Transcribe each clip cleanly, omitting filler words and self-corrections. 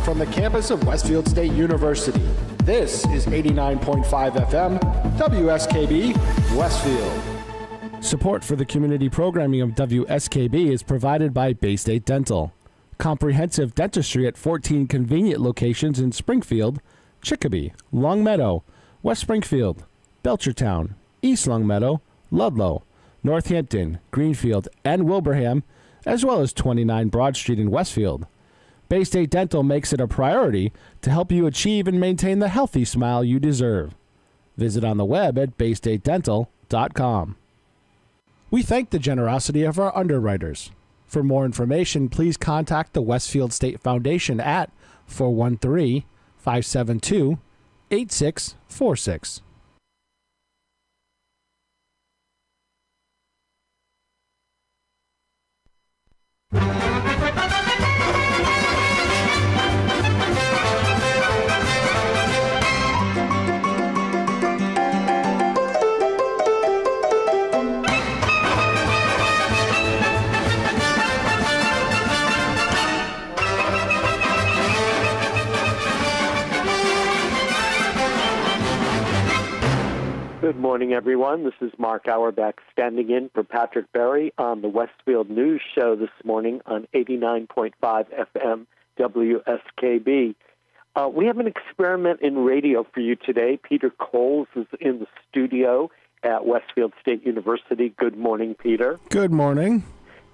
from the campus of Westfield State University. This is 89.5 FM, WSKB, Westfield. Support for the community programming of WSKB is provided by Bay State Dental. Comprehensive dentistry at 14 convenient locations in Springfield, Chicopee, Longmeadow, West Springfield, Belchertown, East Longmeadow, Ludlow, Northampton, Greenfield, and Wilbraham, as well as 29 Broad Street in Westfield. Bay State Dental makes it a priority to help you achieve and maintain the healthy smile you deserve. Visit on the web at baystatedental.com. We thank the generosity of our underwriters. For more information, please contact the Westfield State Foundation at 413-572-8646. Good morning, everyone. This is Mark Auerbach standing in for Patrick Berry on the Westfield News Show this morning on 89.5 FM WSKB. We have an experiment in radio for you today. Peter Coles is in the studio at Westfield State University. Good morning, Peter. Good morning.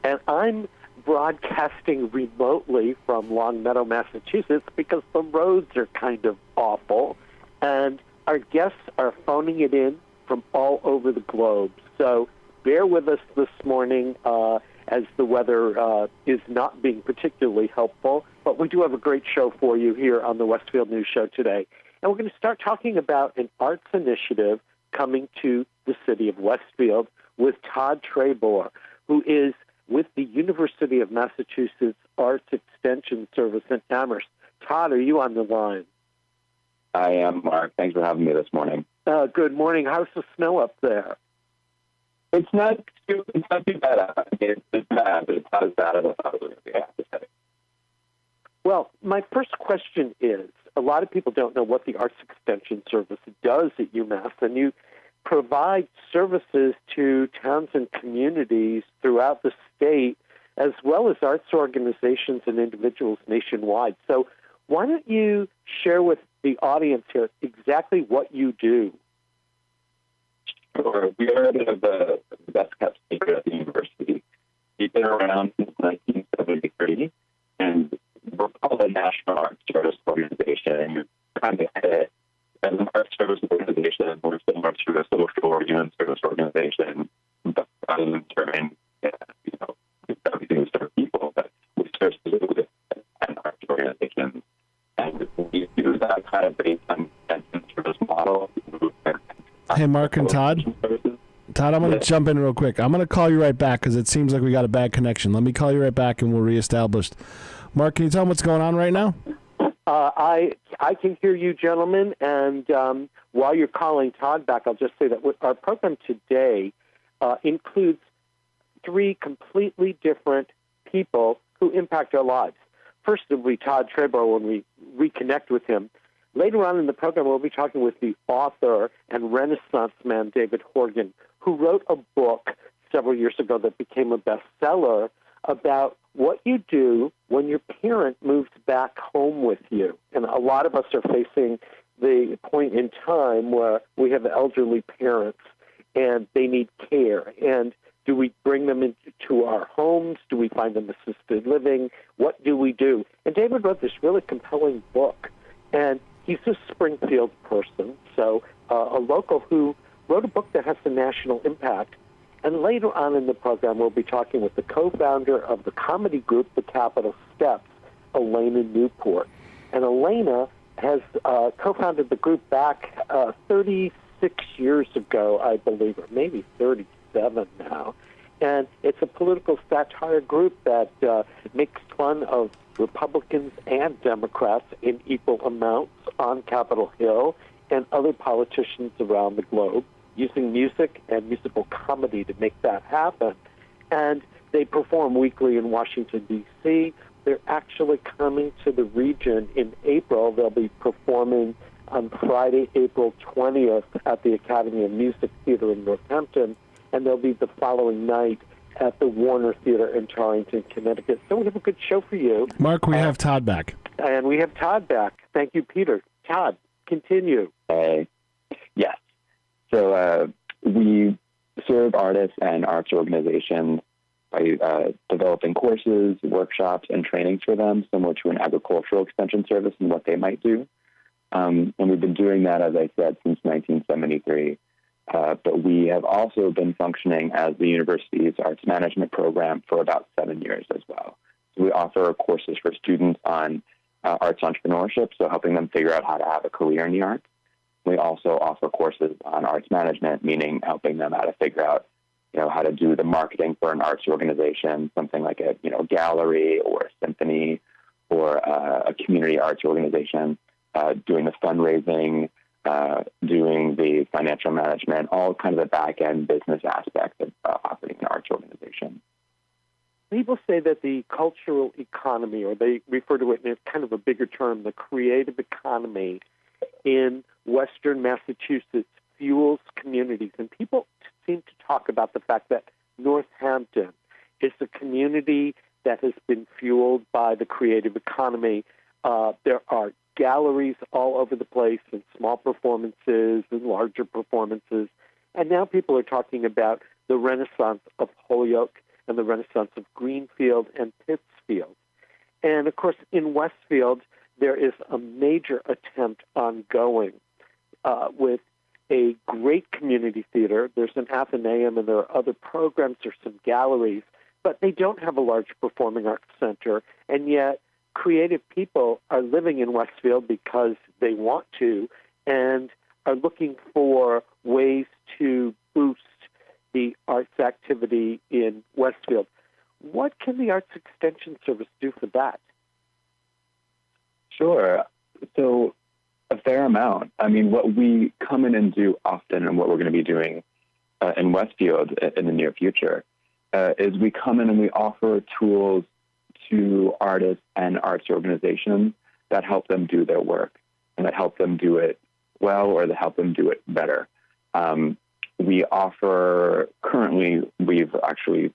And I'm broadcasting remotely from Longmeadow, Massachusetts, because the roads are kind of awful. And our guests are phoning it in from all over the globe. So bear with us this morning as the weather is not being particularly helpful. But we do have a great show for you here on the Westfield News Show today. And we're going to start talking about an arts initiative coming to the city of Westfield with Todd Trebour, who is with the University of Massachusetts Arts Extension Service in Amherst. Todd, are you on the line? I am, Mark. Thanks for having me this morning. Good morning. How's the snow up there? It's not too bad. It's bad, but it's not as bad as I thought it was going to be, I have to say. Well, my first question is, a lot of people don't know what the Arts Extension Service does at UMass, and you provide services to towns and communities throughout the state, as well as arts organizations and individuals nationwide. So why don't you share with the audience here exactly what you do? Sure. We are the best kept secret at the university. We've been around since 1973, and we're called a National Arts Service Organization, and you're trying to hit it as an arts service organization. We're similar to a social or human service organization, but rather than serving, everything to serve people, but we serve specifically an arts organization. And we do that kind of based on the service model. Hey, Mark and Todd. Todd, I'm going to jump in real quick. I'm going to call you right back because it seems like we got a bad connection. Let me call you right back and we'll reestablish. Mark, can you tell them what's going on right now? I can hear you, gentlemen. And while you're calling Todd back, I'll just say that our program today includes three completely different people who impact our lives. First, it'll be Todd Trebour when we reconnect with him. Later on in the program, we'll be talking with the author and Renaissance man, David Horgan, who wrote a book several years ago that became a bestseller about what you do when your parent moves back home with you. And a lot of us are facing the point in time where we have elderly parents and they need care. And do we bring them into our homes? Do we find them assisted living? What do we do? And David wrote this really compelling book. And he's a Springfield person, so a local who wrote a book that has a national impact. And later on in the program, we'll be talking with the co-founder of the comedy group, The Capitol Steps, Elaina Newport. And Elaina has co-founded the group back 36 years ago, I believe, or maybe 37 now. And it's a political satire group that makes fun of Republicans and Democrats in equal amounts on Capitol Hill and other politicians around the globe, using music and musical comedy to make that happen. And they perform weekly in Washington, D.C., They're actually coming to the region in April. They'll be performing on Friday, April 20th at the Academy of Music Theater in Northampton, and they'll be the following night at the Warner Theater in Torrington, Connecticut. So we have a good show for you. Mark, we have Todd back. And we have Todd back. Thank you, Peter. Todd, continue. Yes. So we serve artists and arts organizations by developing courses, workshops, and trainings for them, similar to an agricultural extension service and what they might do. And we've been doing that, as I said, since 1973. But we have also been functioning as the university's arts management program for about 7 years as well. So we offer courses for students on arts entrepreneurship, so helping them figure out how to have a career in the arts. We also offer courses on arts management, meaning helping them how to figure out, how to do the marketing for an arts organization, something like a, gallery or a symphony or a community arts organization, doing the fundraising, doing the financial management, all kind of the back-end business aspects of operating an arts organization. People say that the cultural economy, or they refer to it in kind of a bigger term, the creative economy in Western Massachusetts fuels communities. And people seem to talk about the fact that Northampton is a community that has been fueled by the creative economy. There are galleries all over the place, and small performances and larger performances. And now people are talking about the renaissance of Holyoke and the renaissance of Greenfield and Pittsfield. And, of course, in Westfield, there is a major attempt ongoing with a great community theater. There's an Athenaeum, and there are other programs. There's some galleries, but they don't have a large performing arts center, and yet creative people are living in Westfield because they want to and are looking for ways to boost the arts activity in Westfield. What can the Arts Extension Service do for that? Sure. So a fair amount. I mean, what we come in and do often, and what we're going to be doing in Westfield in the near future, is we come in and we offer tools to artists and arts organizations that help them do their work and that help them do it well, or that help them do it better. We offer, currently, we've actually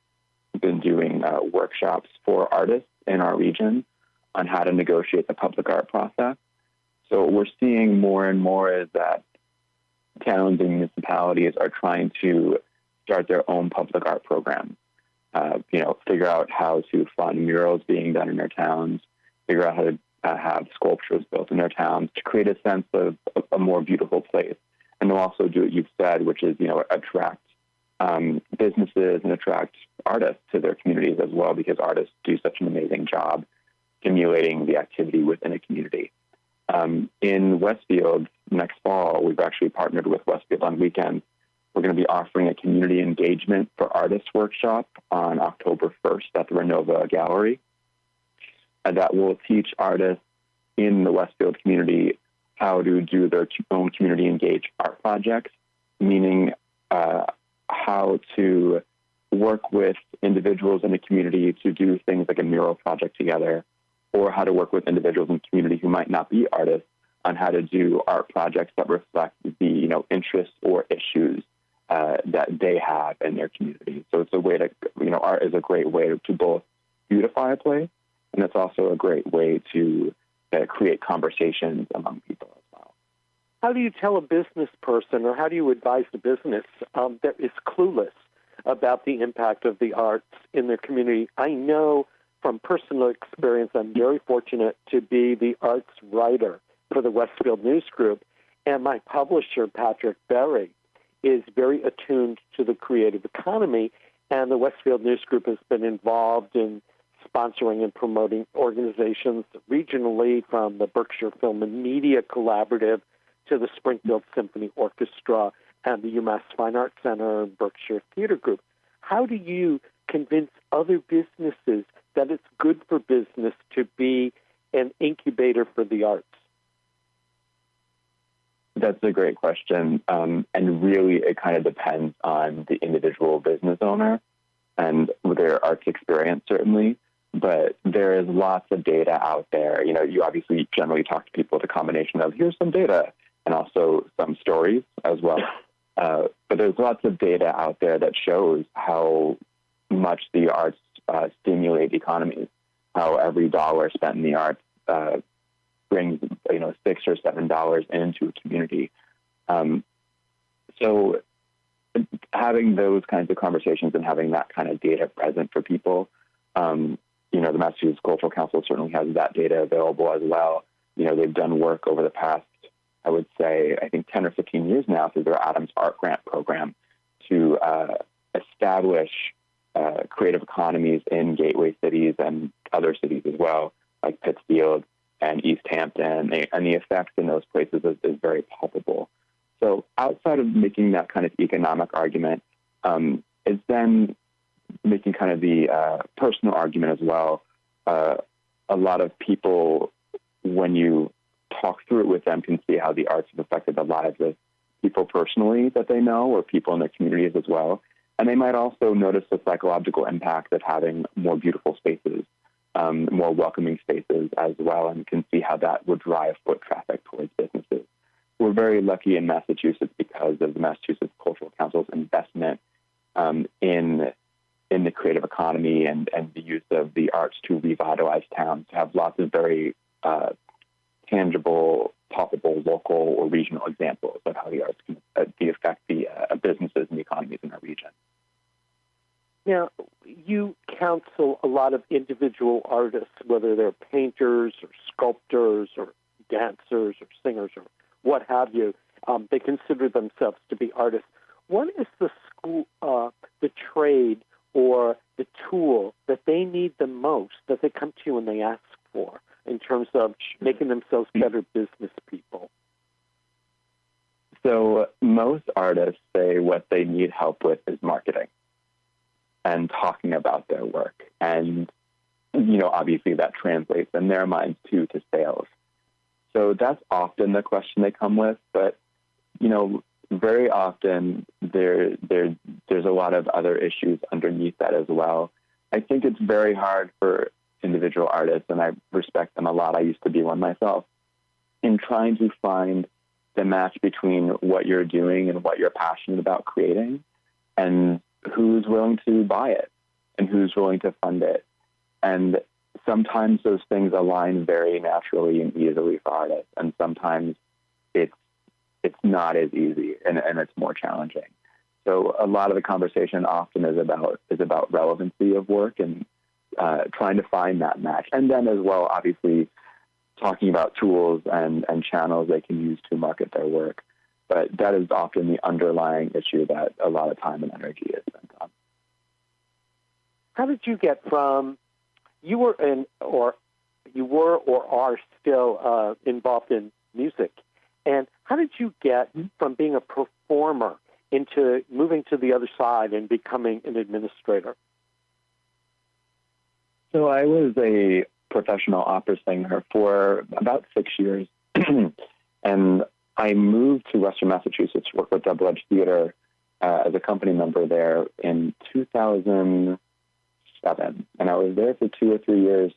been doing workshops for artists in our region on how to negotiate the public art process. So what we're seeing more and more is that towns and municipalities are trying to start their own public art programs. Figure out how to fund murals being done in their towns, figure out how to have sculptures built in their towns to create a sense of a more beautiful place. And they'll also do what you've said, which is, attract businesses and attract artists to their communities as well, because artists do such an amazing job stimulating the activity within a community. In Westfield next fall, we've actually partnered with Westfield on Weekends. We're going to be offering a community engagement for artists workshop on October 1st at the Renova Gallery. And that will teach artists in the Westfield community how to do their own community engaged art projects, meaning how to work with individuals in the community to do things like a mural project together, or how to work with individuals in the community who might not be artists on how to do art projects that reflect the interests or issues that they have in their community. So it's a way to, art is a great way to both beautify a place, and it's also a great way to create conversations among people as well. How do you tell a business person, or how do you advise a business that is clueless about the impact of the arts in their community? I know from personal experience, I'm very fortunate to be the arts writer for the Westfield News Group, and my publisher, Patrick Berry, is very attuned to the creative economy, and the Westfield News Group has been involved in sponsoring and promoting organizations regionally, from the Berkshire Film and Media Collaborative to the Springfield Symphony Orchestra and the Umass Fine Arts Center and Berkshire Theater Group. How do you convince other businesses that it's good for business to be an incubator for the arts? That's a great question. And really, it kind of depends on the individual business owner and their arts experience, certainly. but there is lots of data out there. You obviously generally talk to people with a combination of here's some data and also some stories as well. But there's lots of data out there that shows how much the arts stimulate economies, how every dollar spent in the arts brings $6 or $7 into a community. So having those kinds of conversations and having that kind of data present for people, the Massachusetts Cultural Council certainly has that data available as well. They've done work over the past, I would say, I think 10 or 15 years now through their Adams Art Grant program to establish creative economies in gateway cities and other cities as well, like Pittsfield and East Hampton, and the effects in those places is very palpable. So outside of making that kind of economic argument, it's then making kind of the personal argument as well. A lot of people, when you talk through it with them, can see how the arts have affected the lives of people personally that they know or people in their communities as well. And they might also notice the psychological impact of having more beautiful spaces, more welcoming spaces as well, and can see how that would drive foot traffic towards businesses. We're very lucky in Massachusetts because of the Massachusetts Cultural Council's investment in the creative economy and the use of the arts to revitalize towns, to have lots of very tangible, palpable, local or regional examples of how the arts can affect the businesses and the economies in our region. Now, you counsel a lot of individual artists, whether they're painters or sculptors or dancers or singers or what have you. They consider themselves to be artists. What is the trade or the tool that they need the most, that they come to you and they ask for in terms of making themselves better business people? So most artists say what they need help with is marketing and talking about their work. And, obviously that translates in their minds too to sales. So that's often the question they come with. But, very often there's a lot of other issues underneath that as well. I think it's very hard for individual artists, and I respect them a lot. I used to be one myself, in trying to find the match between what you're doing and what you're passionate about creating and who's willing to buy it and who's willing to fund it. And sometimes those things align very naturally and easily for artists, and sometimes it's not as easy and it's more challenging. So a lot of the conversation often is about relevancy of work and trying to find that match. And then as well, obviously, talking about tools and channels they can use to market their work. But that is often the underlying issue that a lot of time and energy is spent on. How did you get from you were or are still involved in music, and how did you get from being a performer into moving to the other side and becoming an administrator? So I was a professional opera singer for about 6 years, and I moved to Western Massachusetts to work with Double Edge Theater as a company member there in 2007, and I was there for 2 or 3 years.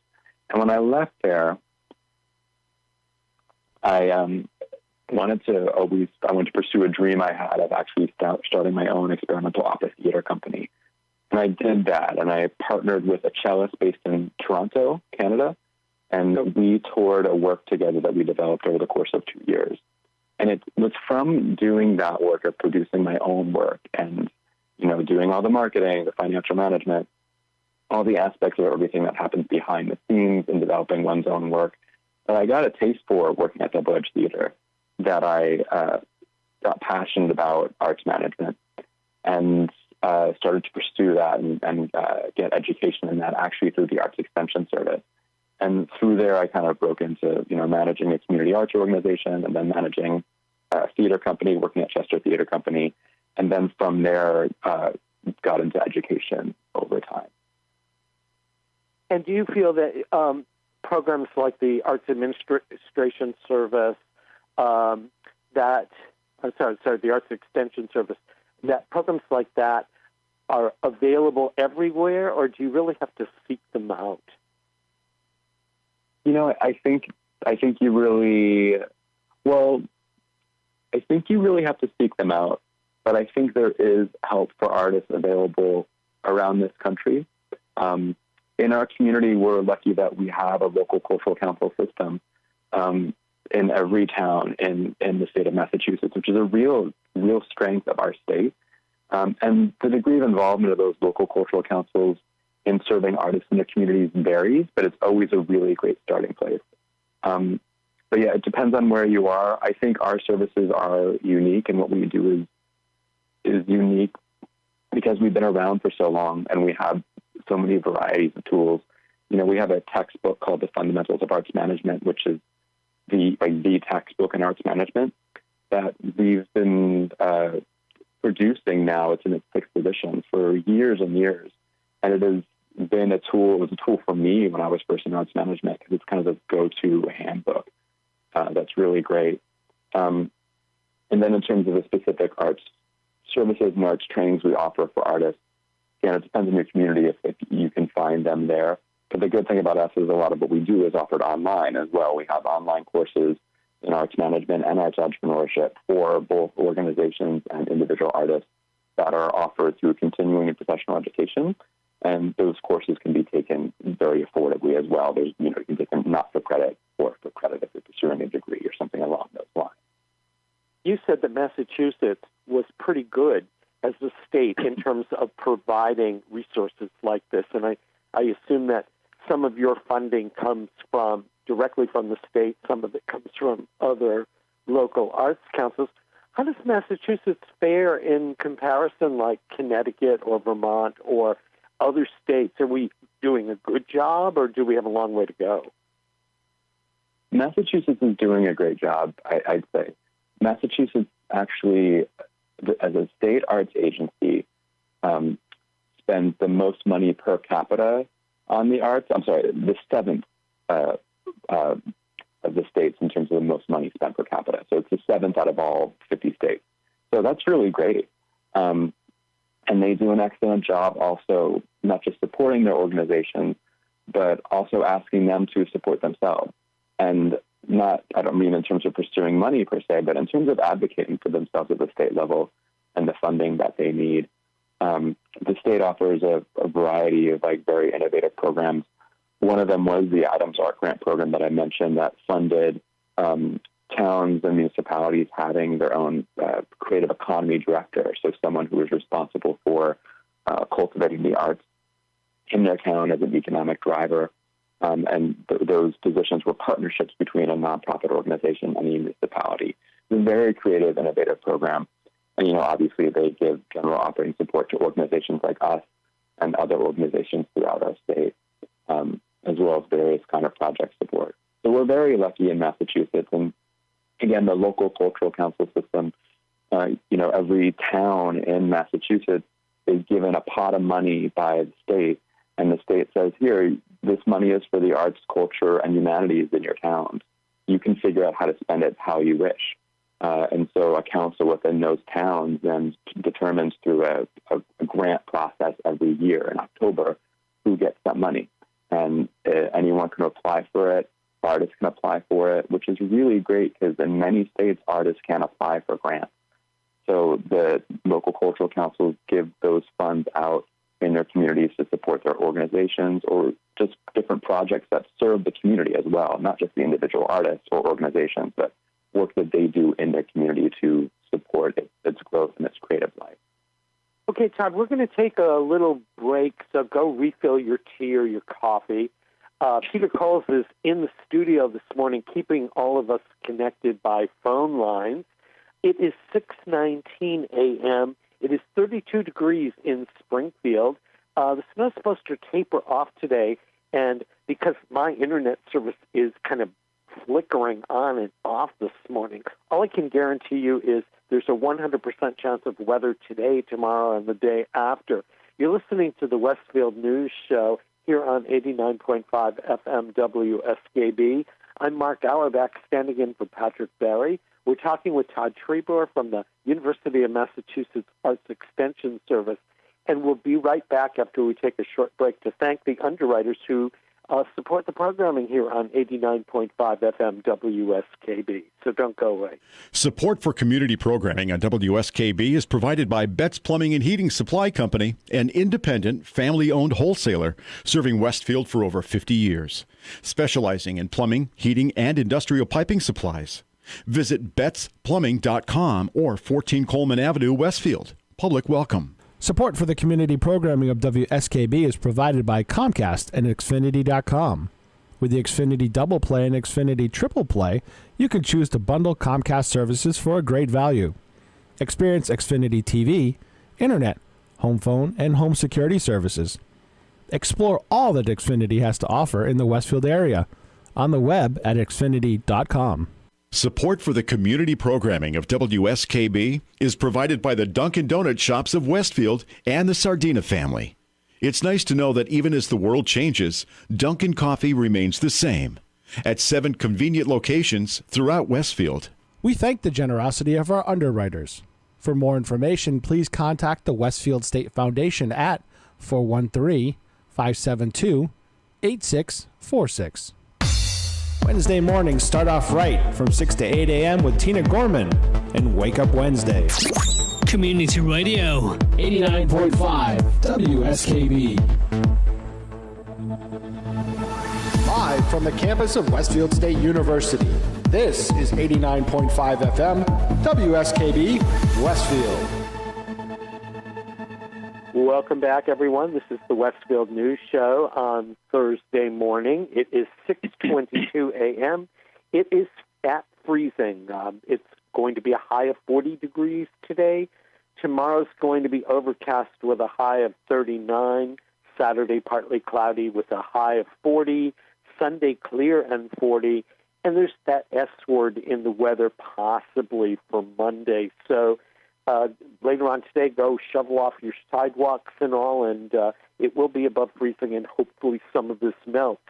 And when I left there, I wanted to pursue a dream I had of actually starting my own experimental opera theater company. And I did that, and I partnered with a cellist based in Toronto, Canada, and we toured a work together that we developed over the course of 2 years. And it was from doing that work of producing my own work and, doing all the marketing, the financial management, all the aspects of everything that happens behind the scenes in developing one's own work, that I got a taste for working at Double Edge Theater, that I got passionate about arts management and started to pursue that and get education in that actually through the Arts Extension Service. And through there, I kind of broke into, managing a community arts organization and then managing a theater company, working at Chester Theater Company. And then from there, got into education over time. And do you feel that programs like the Arts Administration Service, the Arts Extension Service, that programs like that are available everywhere, or do you really have to seek them out? I think you really, well, I think you really have to seek them out, but I think there is help for artists available around this country. In our community, we're lucky that we have a local cultural council system in every town in the state of Massachusetts, which is a real strength of our state. And the degree of involvement of those local cultural councils in serving artists in the communities varies, but it's always a really great starting place. But yeah, it depends on where you are. I think our services are unique, and what we do is unique because we've been around for so long and we have so many varieties of tools. We have a textbook called The Fundamentals of Arts Management, which is the textbook in arts management that we've been producing now. It's in its 6th edition for years and years. And it has been it was a tool for me when I was first in arts management, because it's kind of the go-to handbook. That's really great. And then in terms of the specific arts services and arts trainings we offer for artists, again, it depends on your community if you can find them there. But the good thing about us is a lot of what we do is offered online as well. We have online courses in arts management and arts entrepreneurship for both organizations and individual artists that are offered through continuing and professional education. And those courses can be taken very affordably as well. You can take them not for credit or for credit if you're pursuing a degree or something along those lines. You said that Massachusetts was pretty good as a state in terms of providing resources like this. And I assume that some of your funding comes directly from the state, some of it comes from other local arts councils. How does Massachusetts fare in comparison, like Connecticut or Vermont or other states? Are we doing a good job, or do we have a long way to go? Massachusetts is doing a great job, I'd say. Massachusetts actually, as a state arts agency, spends the most money per capita on the arts. I'm sorry, the 7th of the states in terms of the most money spent per capita. So it's the 7th out of all 50 states. So that's really great. And they do an excellent job also, not just supporting their organizations, but also asking them to support themselves. And I don't mean in terms of pursuing money per se, but in terms of advocating for themselves at the state level and the funding that they need. The state offers a variety of very innovative programs. One of them was the Adams Art Grant program that I mentioned that funded towns and municipalities having their own creative economy director, so someone who is responsible for cultivating the arts in their town as an economic driver. And those positions were partnerships between a nonprofit organization and a municipality. It's a very creative, innovative program. And, obviously they give general operating support to organizations like us and other organizations throughout our state, as well as various kind of project support. So we're very lucky in Massachusetts. And again, the local cultural council system, every town in Massachusetts is given a pot of money by the state. And the state says, here, this money is for the arts, culture, and humanities in your towns. You can figure out how to spend it how you wish. And so a council within those towns then determines through a grant process every year in October who gets that money. And anyone can apply for it. Artists can apply for it, which is really great because in many states, artists can apply for grants. So the local cultural councils give those funds out in their communities to support their organizations or just different projects that serve the community as well, not just the individual artists or organizations, but work that they do in their community to support its growth and its creative life. Okay, Todd, we're going to take a little break, so go refill your tea or your coffee. Peter Coles is in the studio this morning, keeping all of us connected by phone lines. It is 6:19 a.m. It is 32 degrees in Springfield. The snow's supposed to taper off today, and because my internet service is kind of flickering on and off this morning, all I can guarantee you is there's a 100% chance of weather today, tomorrow, and the day after. You're listening to the Westfield News Show here on 89.5 FM WSKB. I'm Mark Auerbach, standing in for Patrick Barry. We're talking with Todd Trebour from the University of Massachusetts Arts Extension Service, and we'll be right back after we take a short break to thank the underwriters who support the programming here on 89.5 FM WSKB. So don't go away. Support for community programming on WSKB is provided by Betts Plumbing and Heating Supply Company, an independent, family-owned wholesaler serving Westfield for over 50 years, specializing in plumbing, heating, and industrial piping supplies. Visit bettsplumbing.com or 14 Coleman Avenue, Westfield. Public welcome. Support for the community programming of WSKB is provided by Comcast and Xfinity.com. With the Xfinity Double Play and Xfinity Triple Play, you can choose to bundle Comcast services for a great value. Experience Xfinity TV, Internet, home phone, and home security services. Explore all that Xfinity has to offer in the Westfield area on the web at Xfinity.com. Support for the community programming of WSKB is provided by the Dunkin' Donut shops of Westfield and the Sardina family. It's nice to know that even as the world changes, Dunkin' Coffee remains the same at 7 convenient locations throughout Westfield. We thank the generosity of our underwriters. For more information, please contact the Westfield State Foundation at 413-572-8646. Wednesday mornings start off right from 6 to 8 a.m. with Tina Gorman and Wake Up Wednesday. Community Radio. 89.5 WSKB. Live from the campus of Westfield State University, this is 89.5 FM WSKB Westfield. Welcome back, everyone. This is the Westfield News Show on Thursday morning. It is 6:22 a.m. It is at freezing. It's going to be a high of 40 degrees today. Tomorrow's going to be overcast with a high of 39. Saturday, partly cloudy with a high of 40. Sunday, clear and 40. And there's that S word in the weather possibly for Monday. So later on today, go shovel off your sidewalks and all, and it will be above freezing, and hopefully some of this melts.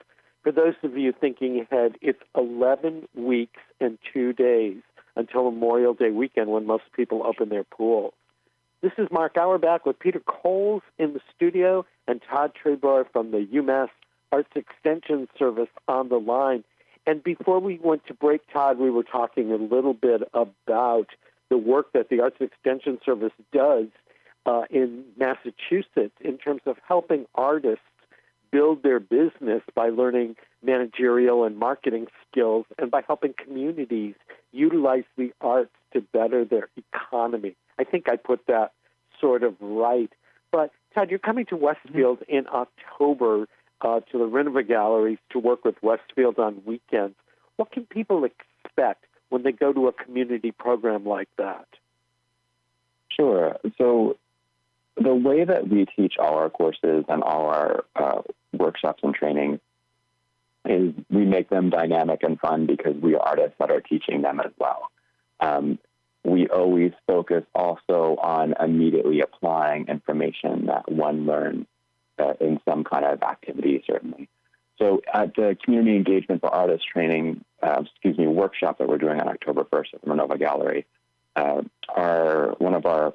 For those of you thinking ahead, it's 11 weeks and 2 days until Memorial Day weekend when most people open their pools. This is Mark Auerbach with Peter Coles in the studio and Todd Trebour from the Umass Arts Extension Service on the line. And before we went to break, Todd, we were talking a little bit about the work that the Arts Extension Service does in Massachusetts in terms of helping artists build their business by learning managerial and marketing skills and by helping communities utilize the arts to better their economy. I think I put that sort of right. But, Todd, you're coming to Westfield in October to the Rinova Galleries to work with Westfield on weekends. What can people expect when they go to a community program like that? Sure. So the way that we teach all our courses and all our workshops and training is we make them dynamic and fun because we are artists that are teaching them as well. We always focus also on immediately applying information that one learns in some kind of activity, certainly. So at the Community Engagement for Artists training, workshop that we're doing on October 1st at the Rinova Gallery, one of our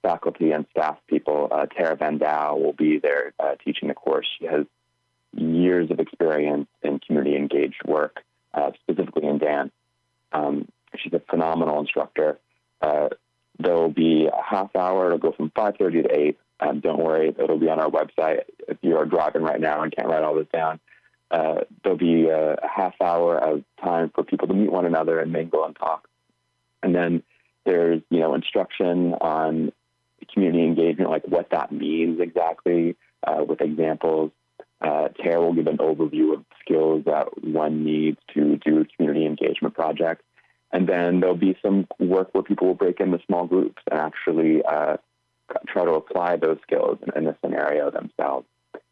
faculty and staff people, Tara Van Dow, will be there teaching the course. She has years of experience in community-engaged work, specifically in dance. She's a phenomenal instructor. There will be a half hour. It'll go from 5:30 to 8. Don't worry, it'll be on our website. If you are driving right now and can't write all this down, there'll be a half hour of time for people to meet one another and mingle and talk. And then there's, instruction on community engagement, like what that means exactly, with examples. Tara will give an overview of skills that one needs to do a community engagement project. And then there'll be some work where people will break into small groups and actually try to apply those skills in a scenario themselves.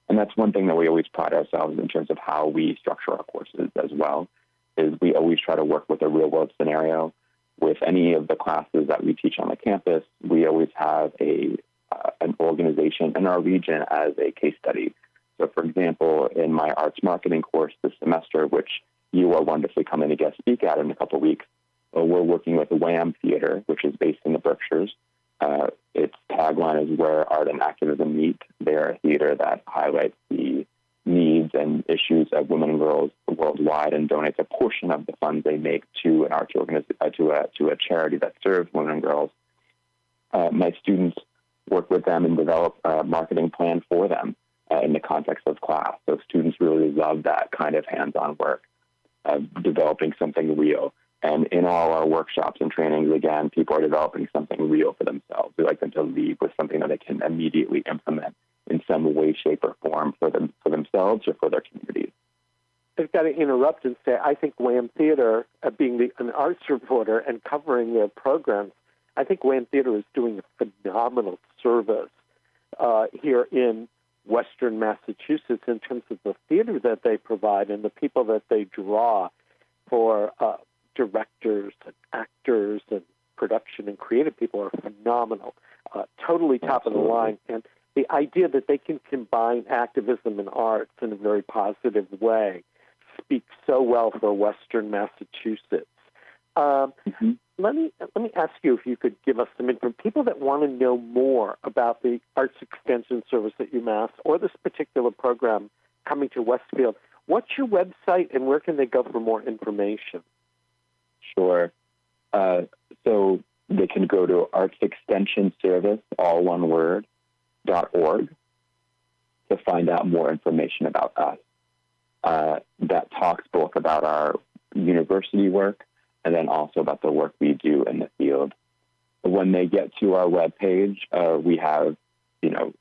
And that's one thing that we always pride ourselves in terms of how we structure our courses as well, is we always try to work with a real-world scenario. With any of the classes that we teach on the campus, we always have an organization in our region as a case study. So, for example, in my arts marketing course this semester, which you are wonderfully coming to guest speak at in a couple of weeks, we're working with the Wham Theater, which is based in the Berkshires. Its tagline is "Where Art and Activism Meet." They're a theater that highlights the needs and issues of women and girls worldwide and donates a portion of the funds they make to an arts to a charity that serves women and girls. My students work with them and develop a marketing plan for them in the context of class. So students really love that kind of hands-on work, developing something real. And in all our workshops and trainings, again, people are developing something real for themselves. We like them to leave with something that they can immediately implement in some way, shape, or form for themselves or for their communities. I've got to interrupt and say, I think WAM Theater, being an arts reporter and covering their programs, I think WAM Theater is doing a phenomenal service here in Western Massachusetts in terms of the theater that they provide and the people that they draw for directors and actors and production and creative people are phenomenal, totally top of the line. And the idea that they can combine activism and arts in a very positive way speaks so well for Western Massachusetts. Let me ask you if you could give us some info. People that want to know more about the Arts Extension Service at UMass or this particular program coming to Westfield, what's your website and where can they go for more information? Sure. So they can go to Arts Extension Service, all one word, .org to find out more information about us. That talks both about our university work and then also about the work we do in the field. When they get to our webpage, we have,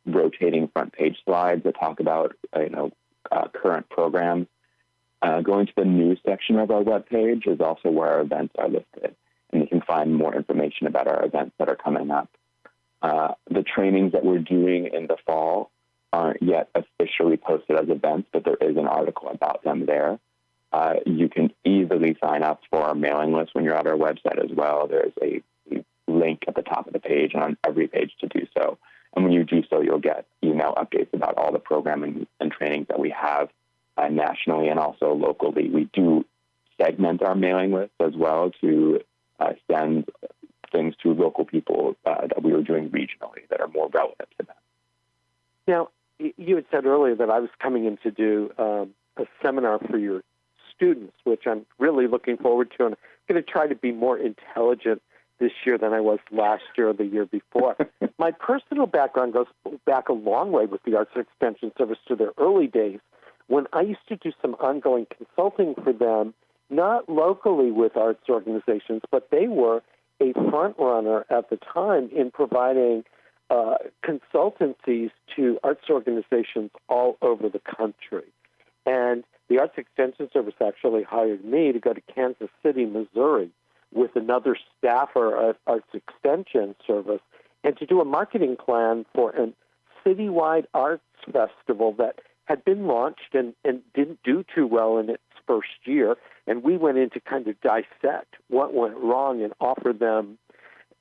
rotating front page slides that talk about, current programs. Going to the news section of our webpage is also where our events are listed, and you can find more information about our events that are coming up. The trainings that we're doing in the fall aren't yet officially posted as events, but there is an article about them there. You can easily sign up for our mailing list when you're at our website as well. There's a link at the top of the page and on every page to do so. And when you do so, you'll get email updates about all the programming and trainings that we have nationally and also locally. We do segment our mailing list as well to send things to local people that we were doing regionally that are more relevant to them. Now, you had said earlier that I was coming in to do a seminar for your students, which I'm really looking forward to, and I'm going to try to be more intelligent this year than I was last year or the year before. My personal background goes back a long way with the Arts Extension Service to their early days when I used to do some ongoing consulting for them, not locally with arts organizations, but they were a front runner at the time in providing consultancies to arts organizations all over the country. And the Arts Extension Service actually hired me to go to Kansas City, Missouri, with another staffer at Arts Extension Service, and to do a marketing plan for a citywide arts festival that had been launched and didn't do too well in its first year. And we went in to kind of dissect what went wrong and offer them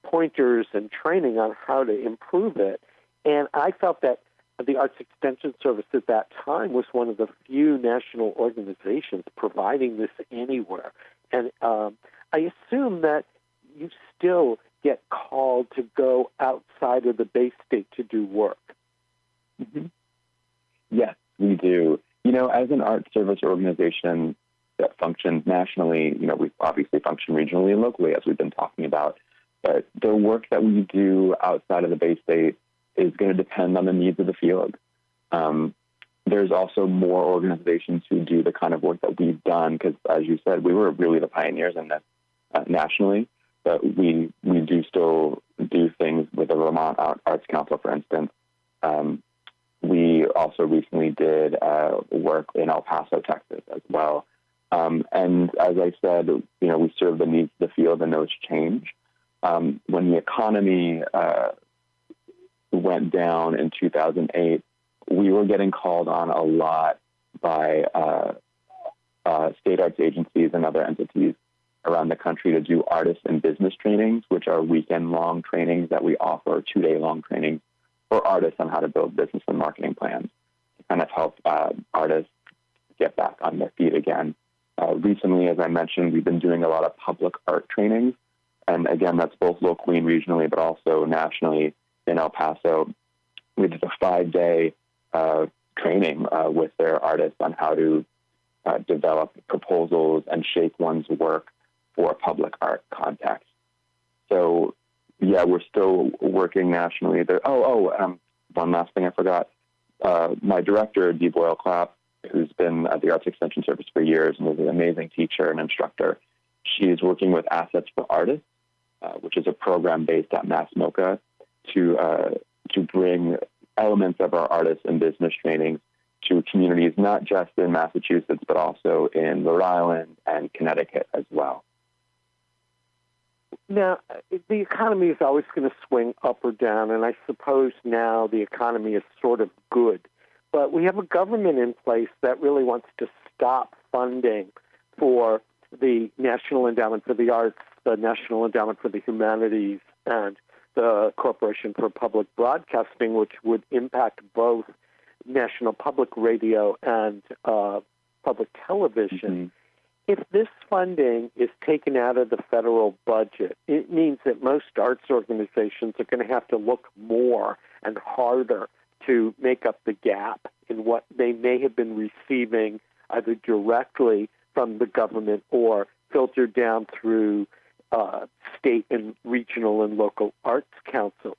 pointers and training on how to improve it. And I felt that the Arts Extension Service at that time was one of the few national organizations providing this anywhere. And I assume that you still get called to go outside of the Bay State to do work. Mm-hmm. Yes, we do. As an arts service organization that functions nationally, we obviously function regionally and locally, as we've been talking about. But the work that we do outside of the Bay State is going to depend on the needs of the field. There's also more organizations who do the kind of work that we've done, because, as you said, we were really the pioneers in this nationally, but we do still do things with the Vermont Arts Council, for instance. We also recently did work in El Paso, Texas, as well. And as I said, we serve the needs of the field, and those change. When the economy went down in 2008, we were getting called on a lot by state arts agencies and other entities around the country to do artist and business trainings, which are weekend-long trainings that we offer, 2-day-long trainings for artists on how to build business and marketing plans to kind of help artists get back on their feet again. Recently, as I mentioned, we've been doing a lot of public art trainings. And again, that's both locally and regionally, but also nationally in El Paso. We did a 5-day training with their artists on how to develop proposals and shape one's work for a public art context. So, yeah, we're still working nationally. One last thing I forgot. My director, Dee Boyle-Clapp, who's been at the Arts Extension Service for years and is an amazing teacher and instructor, she's working with Assets for Artists, which is a program based at Mass MoCA to bring elements of our artists and business trainings to communities not just in Massachusetts, but also in Rhode Island and Connecticut as well. Now, the economy is always going to swing up or down, and I suppose now the economy is sort of good. But we have a government in place that really wants to stop funding for the National Endowment for the Arts, the National Endowment for the Humanities, and the Corporation for Public Broadcasting, which would impact both National Public Radio and public television. Mm-hmm. If this funding is taken out of the federal budget, it means that most arts organizations are going to have to look more and harder to make up the gap in what they may have been receiving either directly from the government or filtered down through state and regional and local arts councils.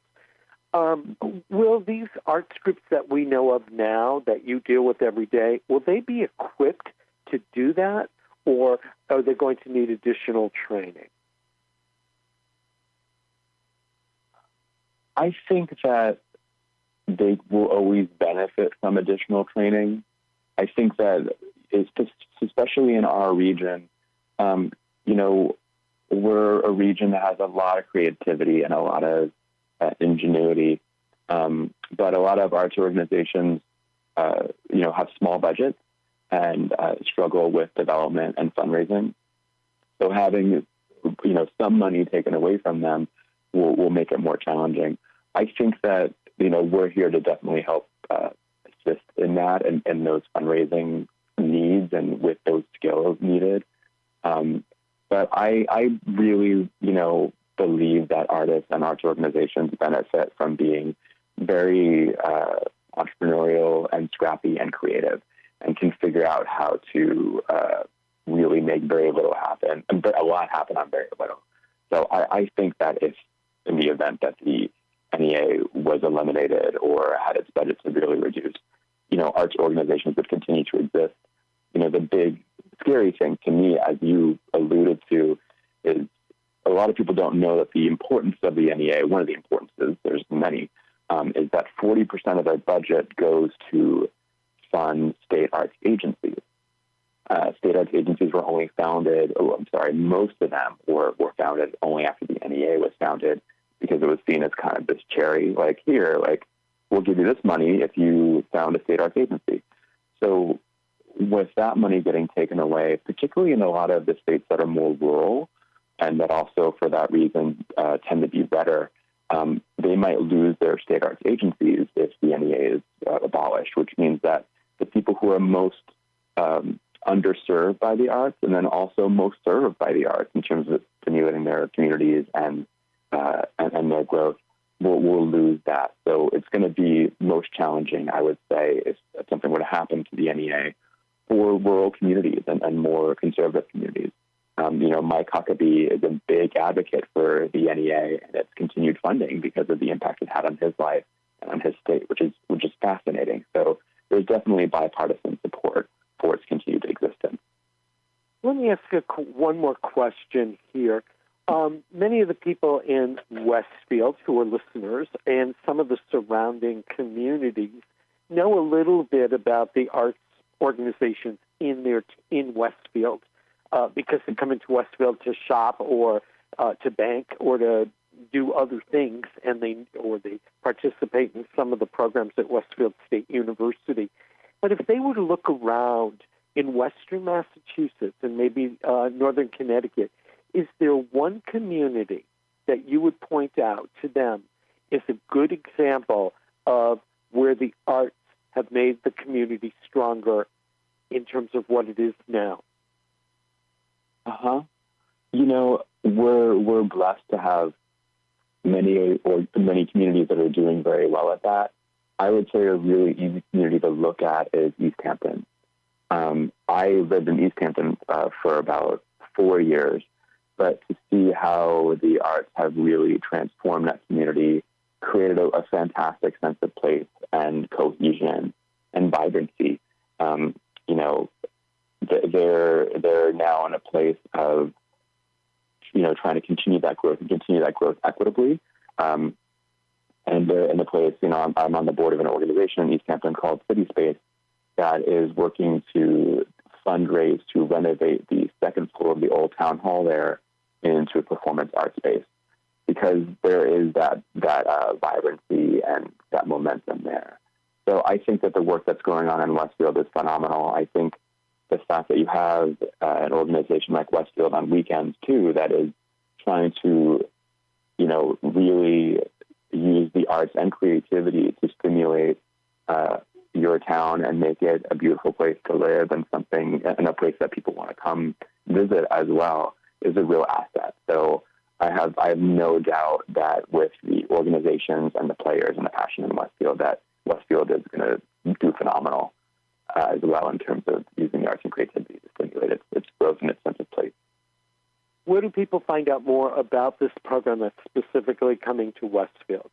Will these arts groups that we know of now that you deal with every day, will they be equipped to do that, or are they going to need additional training? I think that they will always benefit from additional training. I think that, especially in our region, we're a region that has a lot of creativity and a lot of ingenuity, but a lot of arts organizations, have small budgets and struggle with development and fundraising. So having, some money taken away from them will make it more challenging. I think that, we're here to definitely help assist in that and those fundraising needs and with those skills needed. But I really, believe that artists and arts organizations benefit from being very entrepreneurial and scrappy and creative, and can figure out how to really make very little happen, and a lot happen on very little. So I think that if, in the event that the NEA was eliminated or had its budget severely reduced, arts organizations would continue to exist. The big scary thing to me, as you alluded to, is a lot of people don't know that the importance of the NEA, one of the importances, there's many, is that 40% of their budget goes to fund state arts agencies. State arts agencies were only founded, most of them were founded only after the NEA was founded, because it was seen as kind of this cherry, we'll give you this money if you found a state arts agency. So with that money getting taken away, particularly in a lot of the states that are more rural, and that also for that reason tend to be better, they might lose their state arts agencies if the NEA is abolished, which means that the people who are most underserved by the arts, and then also most served by the arts in terms of stimulating their communities and their growth, will lose that. So it's going to be most challenging, I would say, if something were to happen to the NEA for rural communities and more conservative communities. Mike Huckabee is a big advocate for the NEA and its continued funding because of the impact it had on his life and on his state, which is fascinating. So there's definitely bipartisan support for its continued existence. Let me ask you one more question here. Many of the people in Westfield who are listeners and some of the surrounding communities know a little bit about the arts organizations in Westfield because they come into Westfield to shop or to bank or to do other things, and they participate in some of the programs at Westfield State University. But if they were to look around in Western Massachusetts and maybe Northern Connecticut, is there one community that you would point out to them as a good example of where the arts have made the community stronger in terms of what it is now? We're blessed to have many communities that are doing very well at that. I would say a really easy community to look at is East Hampton. I lived in East Hampton for about 4 years, but to see how the arts have really transformed that community, created a fantastic sense of place and cohesion and vibrancy. They're now in a place of, trying to continue that growth equitably. And they're in a place, I'm on the board of an organization in East Hampton called City Space that is working to fundraise to renovate the second floor of the old town hall there into a performance art space, because there is that vibrancy and that momentum there. So I think that the work that's going on in Westfield is phenomenal. I think the fact that you have an organization like Westfield on weekends too that is trying to, really use the arts and creativity to stimulate your town and make it a beautiful place to live and a place that people want to come visit as well is a real asset. So I have no doubt that with the organizations and the players and the passion in Westfield, that Westfield is going to do phenomenal as well in terms of using the arts and creativity to stimulate its growth and its sense of place. Where do people find out more about this program that's specifically coming to Westfield?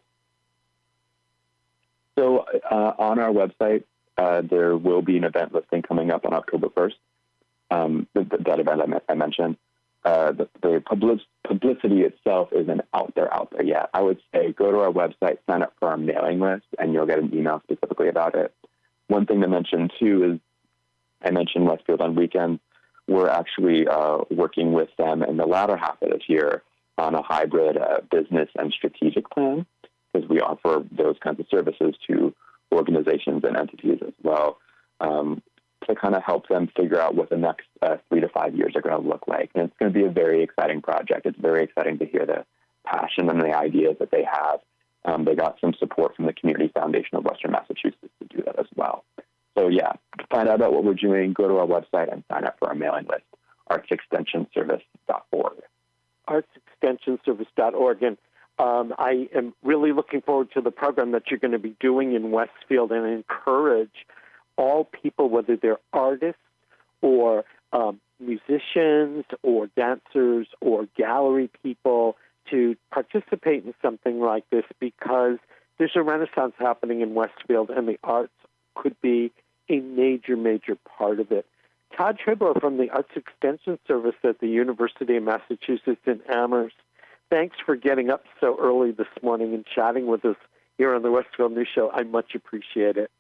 So on our website, there will be an event listing coming up on October 1st. That event I mentioned. The publicity itself isn't out there yet. I would say go to our website, sign up for our mailing list, and you'll get an email specifically about it. One thing to mention, too, is I mentioned Westfield on weekends. We're actually working with them in the latter half of this year on a hybrid business and strategic plan, because we offer those kinds of services to organizations and entities as well, to kind of help them figure out what the next 3 to 5 years are going to look like. And it's going to be a very exciting project. It's very exciting to hear the passion and the ideas that they have. They got some support from the Community Foundation of Western Massachusetts to do that as well. So yeah, to find out about what we're doing, go to our website and sign up for our mailing list, artsextensionservice.org. artsextensionservice.org. And I am really looking forward to the program that you're going to be doing in Westfield, and encourage all people, whether they're artists or musicians or dancers or gallery people, to participate in something like this, because there's a renaissance happening in Westfield, and the arts could be a major, major part of it. Todd Trebour from the Arts Extension Service at the University of Massachusetts in Amherst, thanks for getting up so early this morning and chatting with us here on the Westfield News Show. I much appreciate it.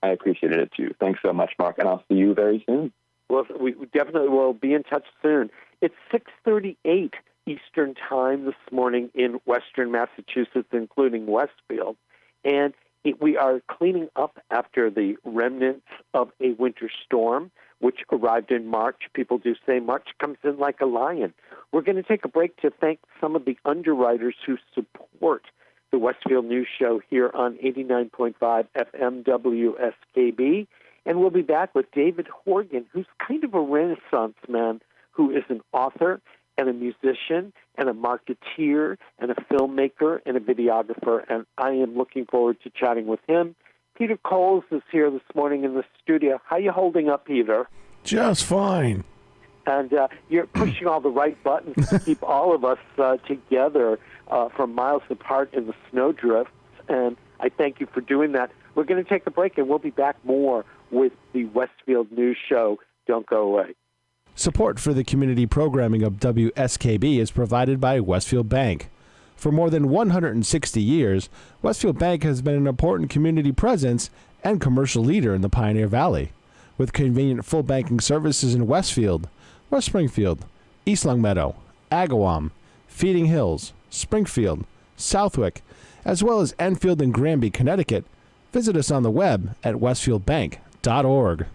I appreciated it too. Thanks so much, Mark, and I'll see you very soon. Well, we definitely will be in touch soon. It's 6:38 Eastern Time this morning in Western Massachusetts, including Westfield, and we are cleaning up after the remnants of a winter storm, which arrived in March. People do say March comes in like a lion. We're going to take a break to thank some of the underwriters who support the Westfield News Show here on 89.5 FM WSKB. And we'll be back with David Horgan, who's kind of a renaissance man, who is an author and a musician and a marketeer and a filmmaker and a videographer. And I am looking forward to chatting with him. Peter Coles is here this morning in the studio. How you holding up, Peter? Just fine. And you're pushing all the right buttons to keep all of us together from miles apart in the snowdrifts. And I thank you for doing that. We're going to take a break, and we'll be back more with the Westfield News Show. Don't go away. Support for the community programming of WSKB is provided by Westfield Bank. For more than 160 years, Westfield Bank has been an important community presence and commercial leader in the Pioneer Valley. With convenient full banking services in Westfield, West Springfield, East Longmeadow, Agawam, Feeding Hills, Springfield, Southwick, as well as Enfield and Granby, Connecticut, visit us on the web at westfieldbank.org.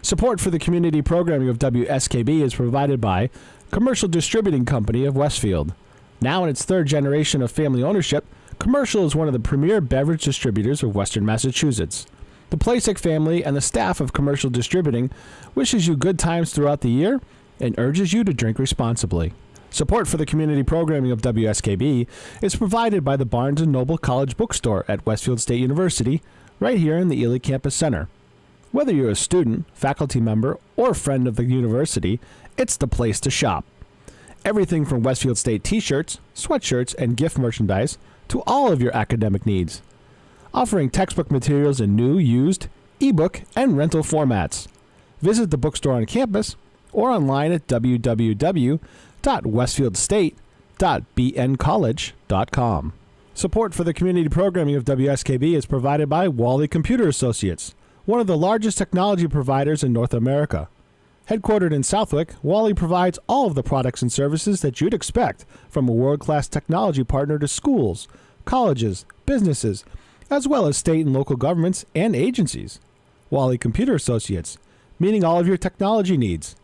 Support for the community programming of WSKB is provided by Commercial Distributing Company of Westfield. Now in its third generation of family ownership, Commercial is one of the premier beverage distributors of Western Massachusetts. The Plasek family and the staff of Commercial Distributing wishes you good times throughout the year and urges you to drink responsibly. Support for the community programming of WSKB is provided by the Barnes & Noble College Bookstore at Westfield State University, right here in the Ely Campus Center. Whether you're a student, faculty member, or friend of the university, it's the place to shop. Everything from Westfield State t-shirts, sweatshirts, and gift merchandise to all of your academic needs. Offering textbook materials in new, used, ebook, and rental formats. Visit the bookstore on campus or online at www.westfieldstate.bncollege.com. Support for the community programming of WSKB is provided by Wally Computer Associates, one of the largest technology providers in North America. Headquartered in Southwick, Wally provides all of the products and services that you'd expect from a world-class technology partner to schools, colleges, businesses, as well as state and local governments and agencies. Wally Computer Associates, meeting all of your technology needs.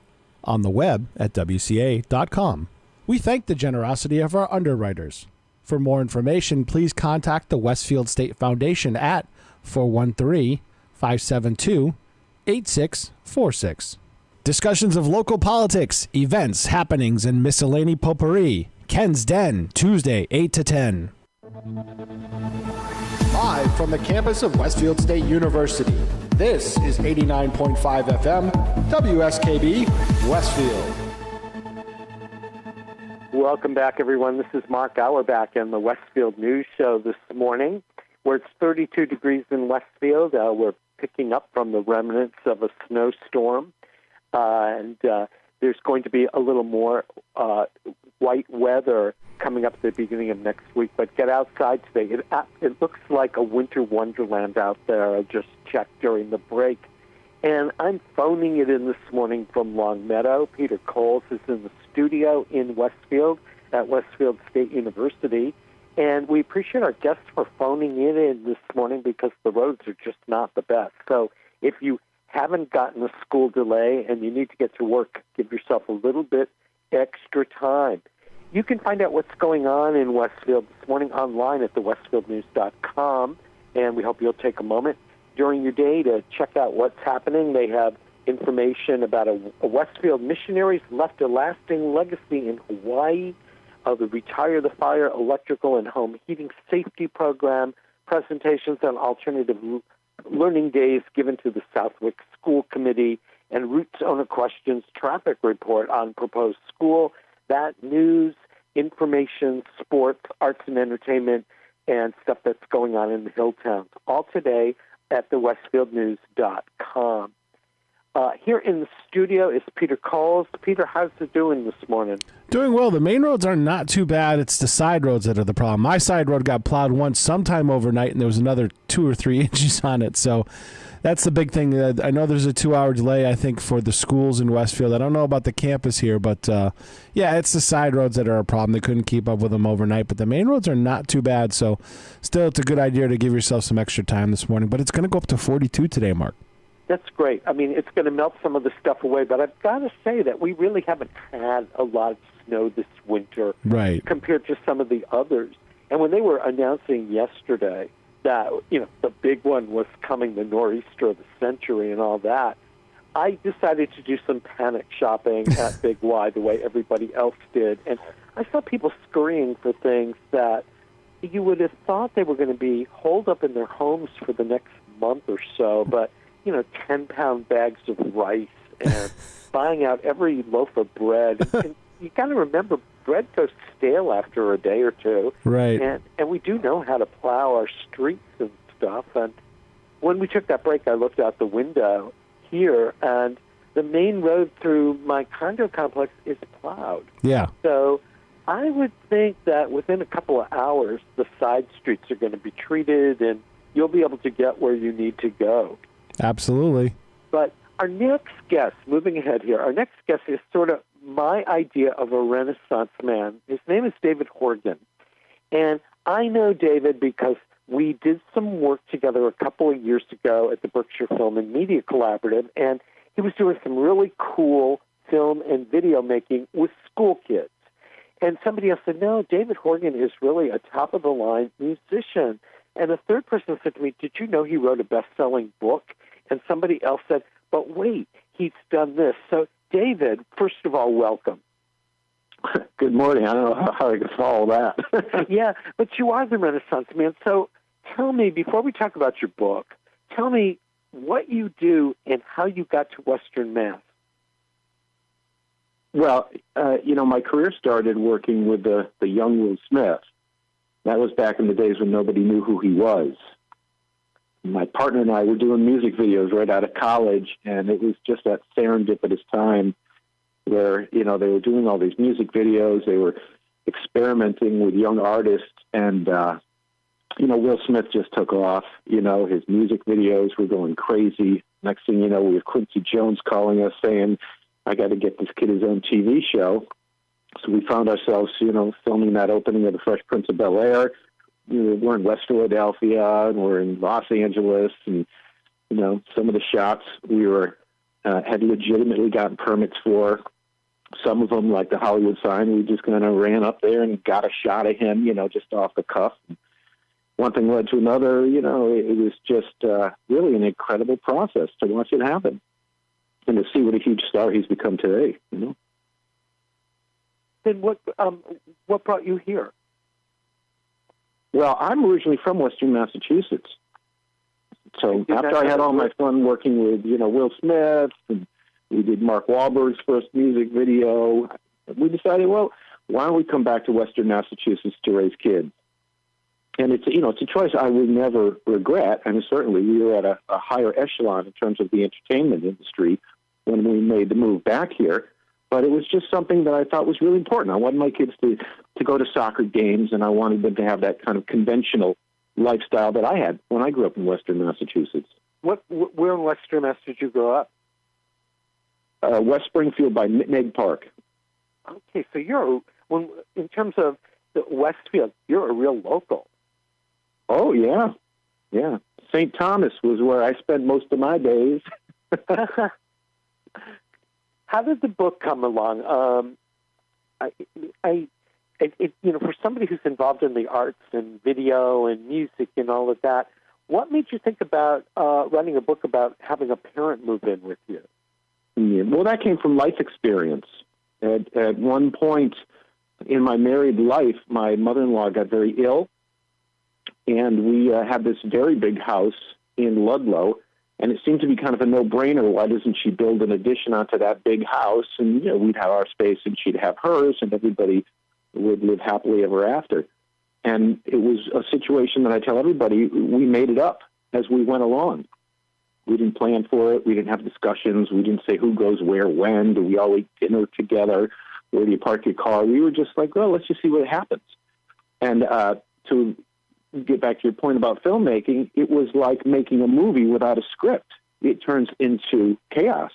On the web at WCA.com. We thank the generosity of our underwriters. For more information, please contact the Westfield State Foundation at 413-572-8646. Discussions of local politics, events, happenings, and miscellany potpourri. Ken's Den, Tuesday, 8 to 10. Live from the campus of Westfield State University, this is 89.5 FM, WSKB, Westfield. Welcome back, everyone. This is Mark Auerbach in the Westfield News Show this morning, where it's 32 degrees in Westfield. We're picking up from the remnants of a snowstorm, and there's going to be a little more white weather coming up at the beginning of next week. But get outside today. It looks like a winter wonderland out there. I just checked during the break. And I'm phoning it in this morning from Longmeadow. Peter Coles is in the studio in Westfield at Westfield State University. And we appreciate our guests for phoning it in this morning because the roads are just not the best. So if you haven't gotten a school delay and you need to get to work, give yourself a little bit extra time. You can find out what's going on in Westfield this morning online at thewestfieldnews.com, and we hope you'll take a moment during your day to check out what's happening. They have information about a Westfield missionaries left a lasting legacy in Hawaii, the Retire the Fire electrical and home heating safety program, presentations on alternative learning days given to the Southwick School Committee, and Roots Owner Questions traffic report on proposed school. That news, information, sports, arts and entertainment, and stuff that's going on in the hill towns. All today at thewestfieldnews.com. Here in the studio is Peter Coles. Peter, how's it doing this morning? Doing well. The main roads are not too bad. It's the side roads that are the problem. My side road got plowed once sometime overnight, and there was another 2 or 3 inches on it. So that's the big thing. I know there's a 2-hour delay, I think, for the schools in Westfield. I don't know about the campus here, but yeah, it's the side roads that are a problem. They couldn't keep up with them overnight, but the main roads are not too bad. So still, it's a good idea to give yourself some extra time this morning. But it's going to go up to 42 today, Mark. That's great. I mean, it's going to melt some of the stuff away, but I've got to say that we really haven't had a lot of snow this winter compared to some of the others. And when they were announcing yesterday that, the big one was coming, the nor'easter of the century and all that, I decided to do some panic shopping at Big Y the way everybody else did. And I saw people scurrying for things that you would have thought they were going to be holed up in their homes for the next month or so, but 10-pound bags of rice and buying out every loaf of bread. And you got to remember, bread goes stale after a day or two. Right. And we do know how to plow our streets and stuff. And when we took that break, I looked out the window here, and the main road through my condo complex is plowed. Yeah. So I would think that within a couple of hours, the side streets are going to be treated, and you'll be able to get where you need to go. Absolutely. But our next guest, moving ahead here, our next guest is sort of my idea of a Renaissance man. His name is David Horgan. And I know David because we did some work together a couple of years ago at the Berkshire Film and Media Collaborative, and he was doing some really cool film and video making with school kids. And somebody else said, no, David Horgan is really a top-of-the-line musician. And a third person said to me, did you know he wrote a best-selling book? And somebody else said, but wait, he's done this. So, David, first of all, welcome. Good morning. I don't know how I can follow that. Yeah, but you are the Renaissance man. So tell me, before we talk about your book, tell me what you do and how you got to Western Mass. Well, my career started working with the young Will Smith. That was back in the days when nobody knew who he was. My partner and I were doing music videos right out of college, and it was just that serendipitous time where, they were doing all these music videos. They were experimenting with young artists, and, Will Smith just took off. His music videos were going crazy. Next thing you know, we have Quincy Jones calling us saying, I got to get this kid his own TV show. So we found ourselves, filming that opening of The Fresh Prince of Bel-Air. We're in West Philadelphia, and we're in Los Angeles, and, some of the shots we had legitimately gotten permits for. Some of them, like the Hollywood sign, we just kind of ran up there and got a shot of him, just off the cuff. One thing led to another. It was just really an incredible process to watch it happen and to see what a huge star he's become today. Then what brought you here? Well, I'm originally from Western Massachusetts. So after I had all my fun working with, Will Smith, and we did Mark Wahlberg's first music video, we decided, well, why don't we come back to Western Massachusetts to raise kids? And it's a choice I would never regret. And certainly we were at a higher echelon in terms of the entertainment industry when we made the move back here. But it was just something that I thought was really important. I wanted my kids to go to soccer games, and I wanted them to have that kind of conventional lifestyle that I had when I grew up in Western Massachusetts. Where in Western Mass did you grow up? West Springfield by Nutmeg Park. Okay, so in terms of the Westfield, you're a real local. Oh, yeah. Yeah. St. Thomas was where I spent most of my days. How did the book come along? For somebody who's involved in the arts and video and music and all of that, what made you think about writing a book about having a parent move in with you? Yeah, well, that came from life experience. At one point in my married life, my mother-in-law got very ill, and we had this very big house in Ludlow, and it seemed to be kind of a no-brainer. Why doesn't she build an addition onto that big house? And we'd have our space, and she'd have hers, and everybody would live happily ever after. And it was a situation that I tell everybody, we made it up as we went along. We didn't plan for it. We didn't have discussions. We didn't say who goes where, when. Do we all eat dinner together? Where do you park your car? We were just like, well, let's just see what happens. And to get back to your point about filmmaking, it was like making a movie without a script. It turns into chaos.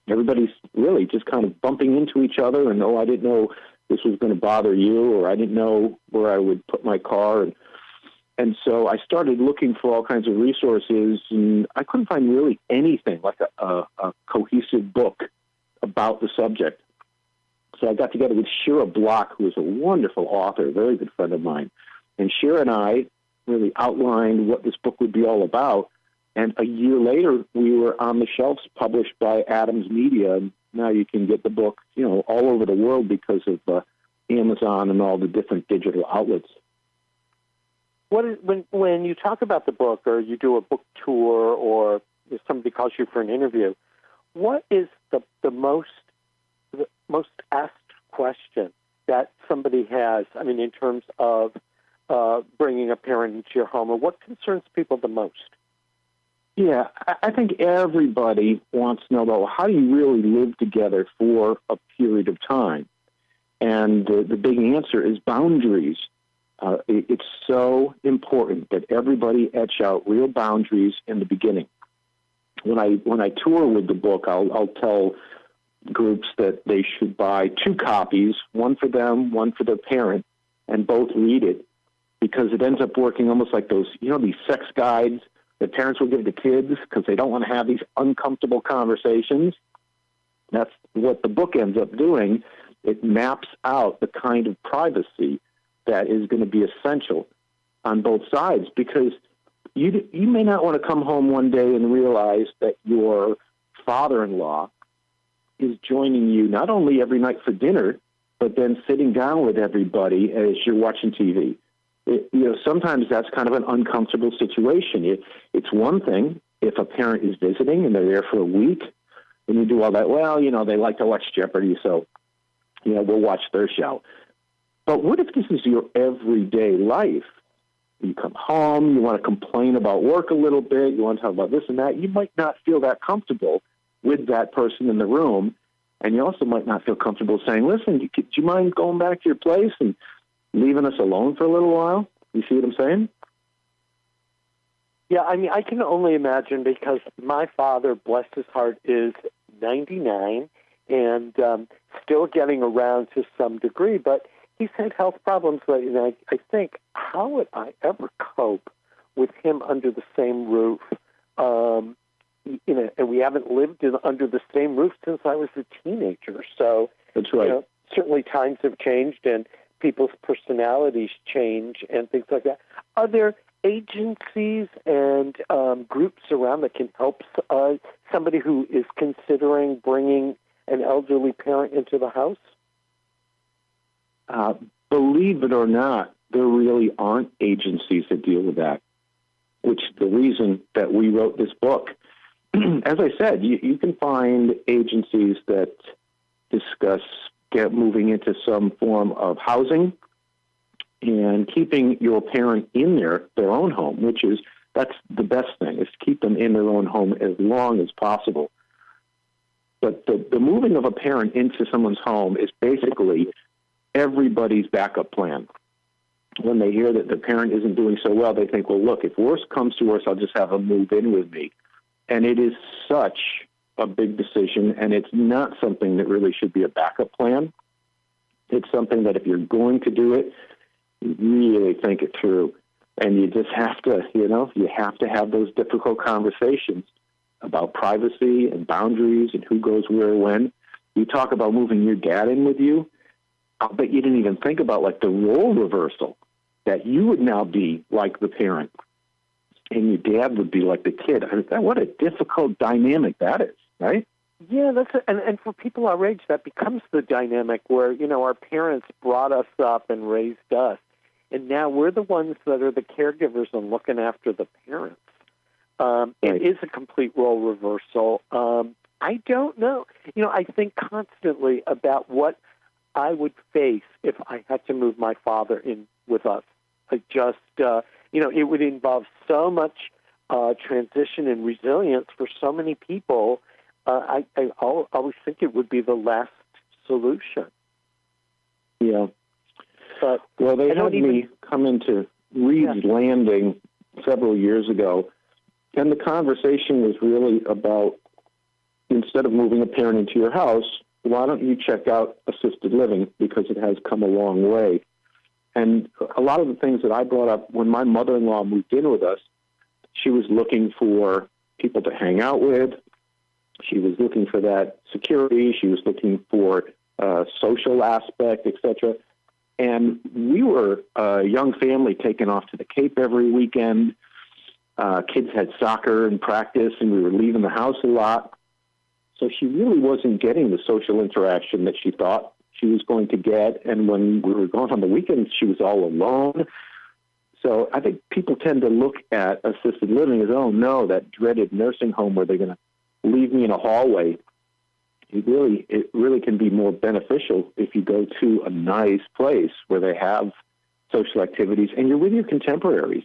Everybody's really just kind of bumping into each other, and, I didn't know this was going to bother you, or I didn't know where I would put my car. And so I started looking for all kinds of resources, and I couldn't find really anything like a cohesive book about the subject. So I got together with Shira Block, who is a wonderful author, a very good friend of mine. And Shira and I really outlined what this book would be all about. And a year later, we were on the shelves published by Adams Media. And now you can get the book, all over the world because of Amazon and all the different digital outlets. When you talk about the book, or you do a book tour, or if somebody calls you for an interview, what is the most asked question that somebody has? I mean, in terms of bringing a parent into your home, or what concerns people the most? Yeah, I think everybody wants to know about how do you really live together for a period of time. And the big answer is boundaries. It's so important that everybody etch out real boundaries in the beginning. When I tour with the book, I'll tell groups that they should buy 2 copies, one for them, one for their parent, and both read it, because it ends up working almost like those, these sex guides that parents will give to kids because they don't want to have these uncomfortable conversations. That's what the book ends up doing. It maps out the kind of privacy that is going to be essential on both sides, because you may not want to come home one day and realize that your father-in-law is joining you not only every night for dinner, but then sitting down with everybody as you're watching TV. Sometimes that's kind of an uncomfortable situation. It's one thing if a parent is visiting and they're there for a week and you do all that. Well, they like to watch Jeopardy, so, we'll watch their show. But what if this is your everyday life? You come home, you want to complain about work a little bit, you want to talk about this and that. You might not feel that comfortable with that person in the room, and you also might not feel comfortable saying, listen, do you mind going back to your place and leaving us alone for a little while? You see what I'm saying? Yeah, I mean, I can only imagine because my father, bless his heart, is 99 and still getting around to some degree, but he's had health problems. And I think, how would I ever cope with him under the same roof? And we haven't lived under the same roof since I was a teenager. So that's right. Certainly times have changed and people's personalities change and things like that. Are there agencies and groups around that can help somebody who is considering bringing an elderly parent into the house? Believe it or not, there really aren't agencies that deal with that, which is the reason that we wrote this book. As I said, you can find agencies that discuss moving into some form of housing and keeping your parent in their own home, that's the best thing, is to keep them in their own home as long as possible. But the moving of a parent into someone's home is basically everybody's backup plan. When they hear that the parent isn't doing so well, they think, well, look, if worse comes to worse, I'll just have them move in with me. And it is such a big decision, and it's not something that really should be a backup plan. It's something that if you're going to do it, you really think it through. And you just have to, you have to have those difficult conversations about privacy and boundaries and who goes where when. You talk about moving your dad in with you. I'll bet you didn't even think about the role reversal, that you would now be like the parent and your dad would be like the kid. What a difficult dynamic that is, right? Yeah, and for people our age, that becomes the dynamic where, our parents brought us up and raised us, and now we're the ones that are the caregivers and looking after the parents. Right. It is a complete role reversal. I don't know. I think constantly about what I would face if I had to move my father in with us. It would involve so much transition and resilience for so many people. I always think it would be the last solution. Yeah. But they had me come into Reed's Landing several years ago, and the conversation was really about, instead of moving a parent into your house, why don't you check out assisted living, because it has come a long way. And a lot of the things that I brought up when my mother-in-law moved in with us, she was looking for people to hang out with. She was looking for that security. She was looking for social aspect, etc. And we were a young family taken off to the Cape every weekend. Kids had soccer and practice, and we were leaving the house a lot. So she really wasn't getting the social interaction that she thought she was going to get. And when we were going on the weekends, she was all alone. So I think people tend to look at assisted living as, oh, no, that dreaded nursing home where they're going to leave me in a hallway. It really can be more beneficial if you go to a nice place where they have social activities and you're with your contemporaries.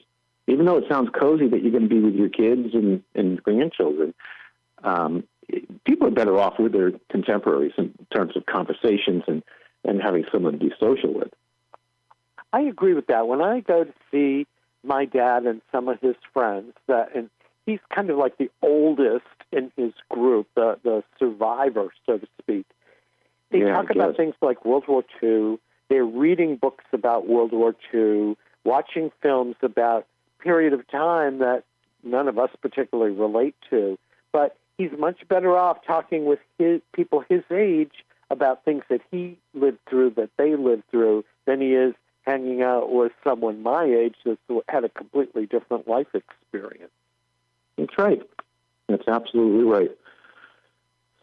Even though it sounds cozy that you're going to be with your kids and grandchildren, people are better off with their contemporaries in terms of conversations and having someone to be social with. I agree with that. When I go to see my dad and some of his friends, and he's kind of like the oldest in his group, the survivor, so to speak. They talk about things like World War II. They're reading books about World War II, watching films about a period of time that none of us particularly relate to. But he's much better off talking with people his age about things that he lived through, that they lived through, than he is hanging out with someone my age that's had a completely different life experience. That's right. That's absolutely right.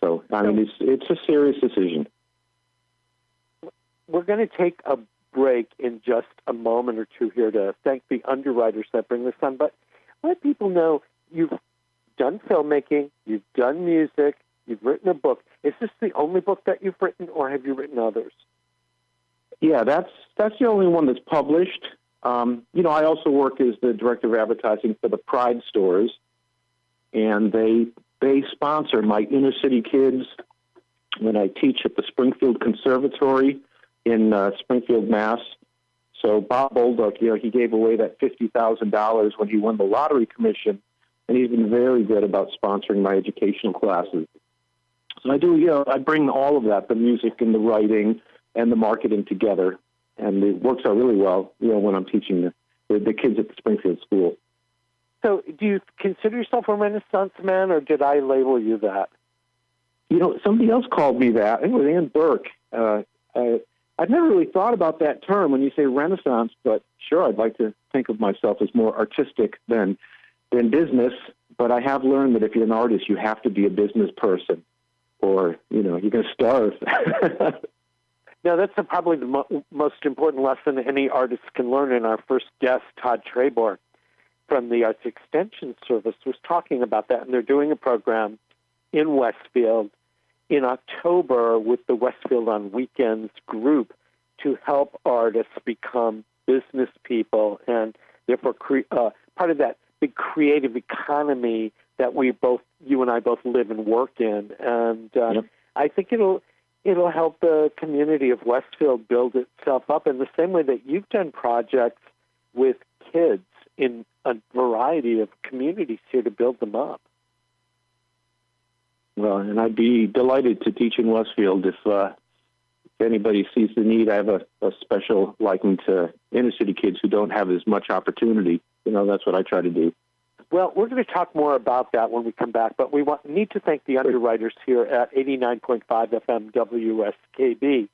So, I mean, it's a serious decision. we're going to take a break in just a moment or two here to thank the underwriters that bring this on, but let people know you've done filmmaking, you've done music, you've written a book. Is this the only book that you've written, or have you written others? Yeah, that's the only one that's published. I also work as the director of advertising for the Pride stores, and they sponsor my inner city kids when I teach at the Springfield Conservatory in Springfield, Mass. So Bob Bolduc, he gave away that $50,000 when he won the lottery commission, and he's been very good about sponsoring my educational classes. So I bring all of that, the music and the writing and the marketing together, and it works out really well, when I'm teaching the kids at the Springfield school. So do you consider yourself a Renaissance man, or did I label you that? Somebody else called me that. I think it was Ann Burke. I've never really thought about that term when you say Renaissance, but sure, I'd like to think of myself as more artistic than business, but I have learned that if you're an artist, you have to be a business person, or, you're going to starve. No, that's probably the most important lesson any artist can learn. And our first guest, Todd Trebour, from the Arts Extension Service, was talking about that. And they're doing a program in Westfield in October with the Westfield on Weekends group to help artists become business people and therefore part of that big creative economy that you and I both live and work in. And Yep. I think it'll help the community of Westfield build itself up in the same way that you've done projects with kids in a variety of communities here to build them up. Well, and I'd be delighted to teach in Westfield if anybody sees the need. I have a special liking to inner city kids who don't have as much opportunity. That's what I try to do. Well, we're going to talk more about that when we come back, but we need to thank the underwriters here at 89.5 FM WSKB.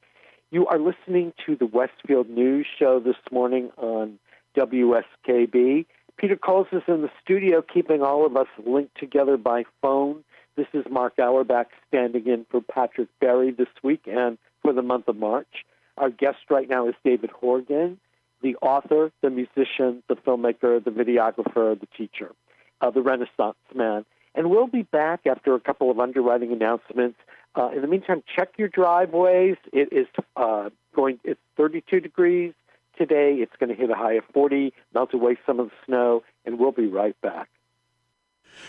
You are listening to the Westfield News Show this morning on WSKB. Peter Coles is in the studio keeping all of us linked together by phone. This is Mark Auerbach standing in for Patrick Berry this week and for the month of March. Our guest right now is David Horgan, the author, the musician, the filmmaker, the videographer, the teacher, the Renaissance man. And we'll be back after a couple of underwriting announcements. In the meantime, check your driveways. It's 32 degrees today. It's going to hit a high of 40, melt away some of the snow, and we'll be right back.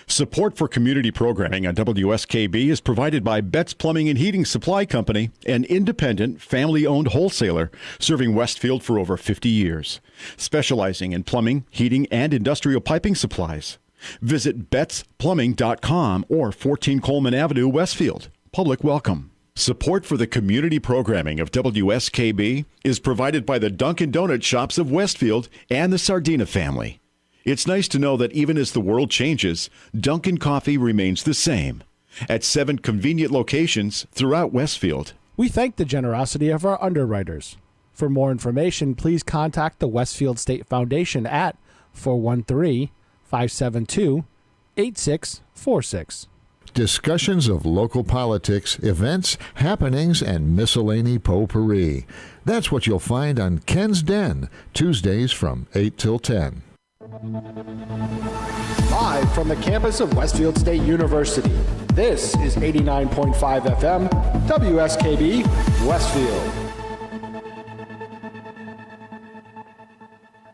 Support for community programming on WSKB is provided by Betts Plumbing and Heating Supply Company, an independent, family-owned wholesaler serving Westfield for over 50 years, specializing in plumbing, heating, and industrial piping supplies. Visit bettsplumbing.com or 14 Coleman Avenue, Westfield. Public welcome. Support for the community programming of WSKB is provided by the Dunkin' Donut shops of Westfield and the Sardina family. It's nice to know that even as the world changes, Dunkin' Coffee remains the same at 7 convenient locations throughout Westfield. We thank the generosity of our underwriters. For more information, please contact the Westfield State Foundation at 413-572-8646. Discussions of local politics, events, happenings, and miscellany potpourri. That's what you'll find on Ken's Den, Tuesdays from 8 till 10. Live from the campus of Westfield State University, this is 89.5 FM WSKB Westfield.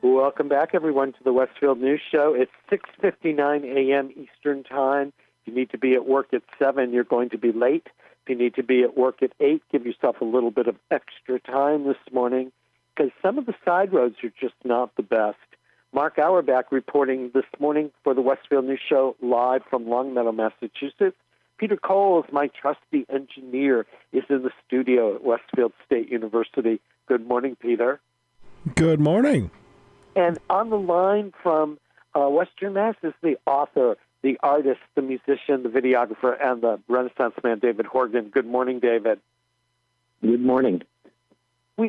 Welcome back, everyone, to the Westfield News Show. It's 6:59 a.m. Eastern Time. If you need to be at work at 7, you're going to be late. If you need to be at work at 8, give yourself a little bit of extra time this morning, because some of the side roads are just not the best. Mark Auerbach reporting this morning for the Westfield News Show live from Longmeadow, Massachusetts. Peter Coles, my trusty engineer, is in the studio at Westfield State University. Good morning, Peter. Good morning. And on the line from Western Mass is the author, the artist, the musician, the videographer, and the Renaissance man, David Horgan. Good morning, David. Good morning.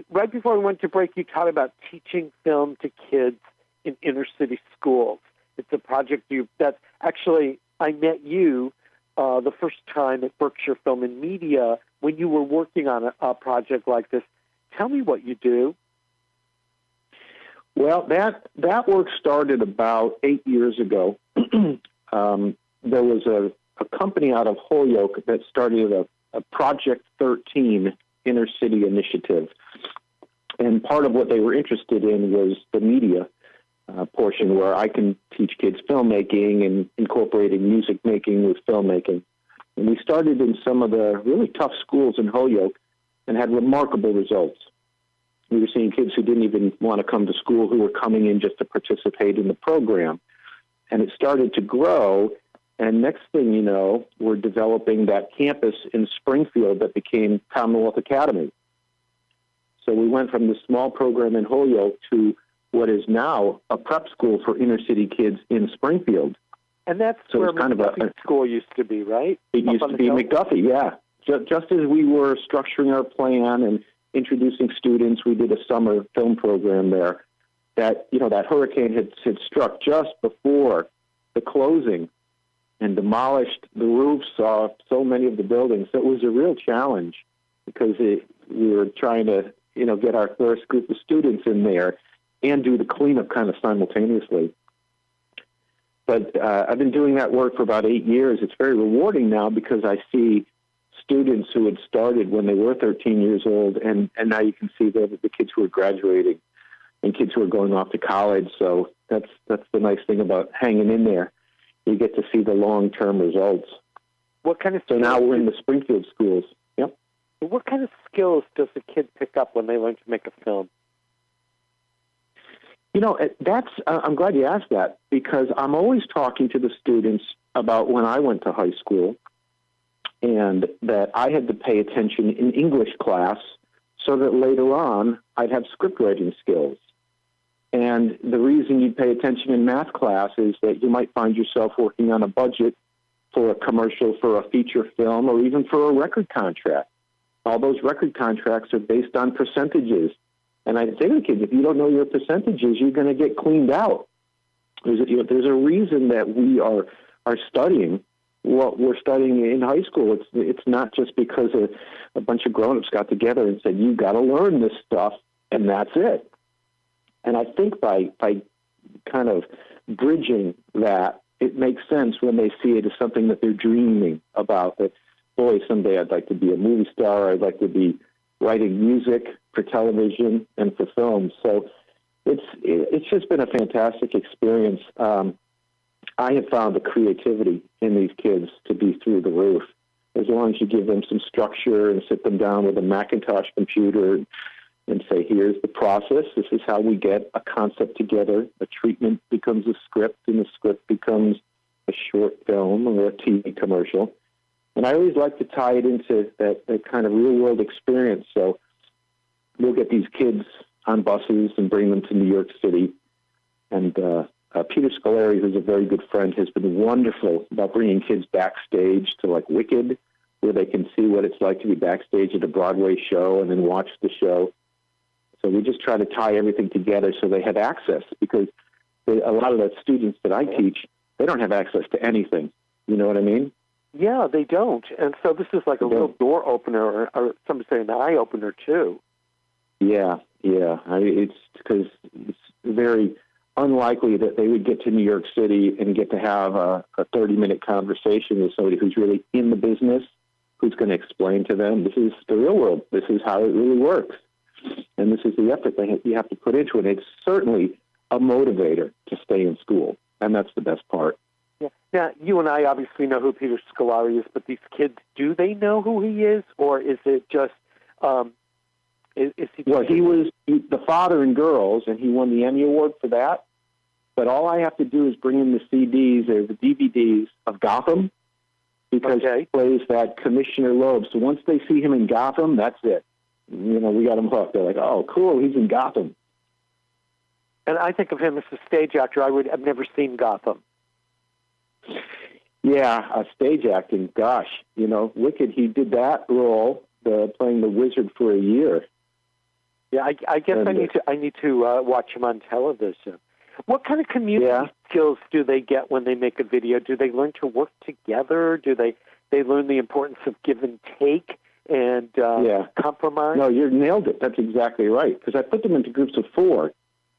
Right before we went to break, you taught about teaching film to kids in inner city schools. It's a project that actually I met you the first time at Berkshire Film and Media when you were working on a project like this. Tell me what you do. Well, that work started about 8 years ago. There was a company out of Holyoke that started a Project 13 inner city initiative. And part of what they were interested in was the media portion, where I can teach kids filmmaking and incorporating music making with filmmaking. And we started in some of the really tough schools in Holyoke and had remarkable results. We were seeing kids who didn't even want to come to school, who were coming in just to participate in the program. And it started to grow. And next thing you know, we're developing that campus in Springfield that became Commonwealth Academy. So we went from this small program in Holyoke to what is now a prep school for inner city kids in Springfield. And that's where McDuffie School used to be, right? It used to be McDuffie, yeah. Just as we were structuring our plan and introducing students, we did a summer film program there. That hurricane had struck just before the closing and demolished the roofs off so many of the buildings. So it was a real challenge because we were trying to, get our first group of students in there and do the cleanup kind of simultaneously. But I've been doing that work for about 8 years. It's very rewarding now because I see students who had started when they were 13 years old, and now you can see the kids who are graduating and kids who are going off to college. So that's the nice thing about hanging in there. You get to see the long-term results. What kind of so now we're in the Springfield schools. Yep. What kind of skills does a kid pick up when they learn to make a film? I'm glad you asked that, because I'm always talking to the students about when I went to high school and that I had to pay attention in English class so that later on I'd have script writing skills. And the reason you pay attention in math class is that you might find yourself working on a budget for a commercial, for a feature film, or even for a record contract. All those record contracts are based on percentages. And I say to the kids, if you don't know your percentages, you're going to get cleaned out. There's a reason that we are studying what we're studying in high school. It's not just because a bunch of grown-ups got together and said, you got to learn this stuff, and that's it. And I think by kind of bridging that, it makes sense when they see it as something that they're dreaming about, that, boy, someday I'd like to be a movie star, I'd like to be writing music for television and for film. So it's just been a fantastic experience. I have found the creativity in these kids to be through the roof. As long as you give them some structure and sit them down with a Macintosh computer and say, here's the process, this is how we get a concept together, a treatment becomes a script, and the script becomes a short film or a TV commercial. And I always like to tie it into that kind of real-world experience. So we'll get these kids on buses and bring them to New York City. And Peter Scolari, who's a very good friend, has been wonderful about bringing kids backstage to, like, Wicked, where they can see what it's like to be backstage at a Broadway show and then watch the show. So we just try to tie everything together so they have access, because a lot of the students that I teach, they don't have access to anything. You know what I mean? Yeah, they don't. And so this is like a real door opener, or some say an eye opener, too. Yeah. It's because it's very unlikely that they would get to New York City and get to have a 30-minute conversation with somebody who's really in the business, who's going to explain to them, this is the real world, this is how it really works, and this is the effort that you have to put into it. It's certainly a motivator to stay in school, and that's the best part. Yeah. Now, you and I obviously know who Peter Scolari is, but these kids, do they know who he is, or is it just... Is he? Well, he was the father in Girls, and he won the Emmy Award for that. But all I have to do is bring in the CDs or the DVDs of Gotham, because he plays that Commissioner Loeb. So once they see him in Gotham, that's it. We got him hooked. They're like, oh, cool, he's in Gotham. And I think of him as a stage actor. I've never seen Gotham. Yeah, stage acting. Gosh, Wicked, he did that role, playing the wizard for a year. Yeah, I guess I need to watch him on television. What kind of community skills do they get when they make a video? Do they learn to work together? Do they learn the importance of give and take and compromise? No, you nailed it. That's exactly right. Because I put them into groups of 4,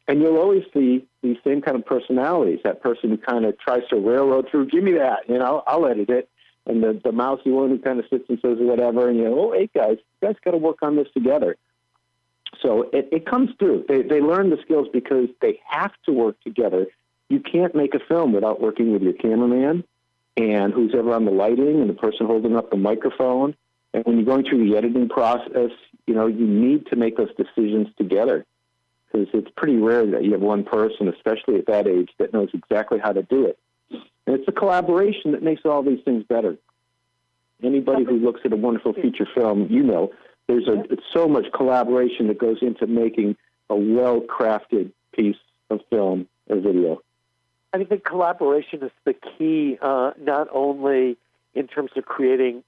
and you'll always see these same kind of personalities. That person who kind of tries to railroad through, give me that, I'll edit it. And the mousy one who kind of sits and says whatever, and hey guys, you guys got to work on this together. So it comes through. They learn the skills because they have to work together. You can't make a film without working with your cameraman and who's ever on the lighting and the person holding up the microphone. And when you're going through the editing process, you need to make those decisions together, because it's pretty rare that you have one person, especially at that age, that knows exactly how to do it. And it's the collaboration that makes all these things better. Anybody who looks at a wonderful feature film, there's so much collaboration that goes into making a well-crafted piece of film or video. I think collaboration is the key, not only in terms of creating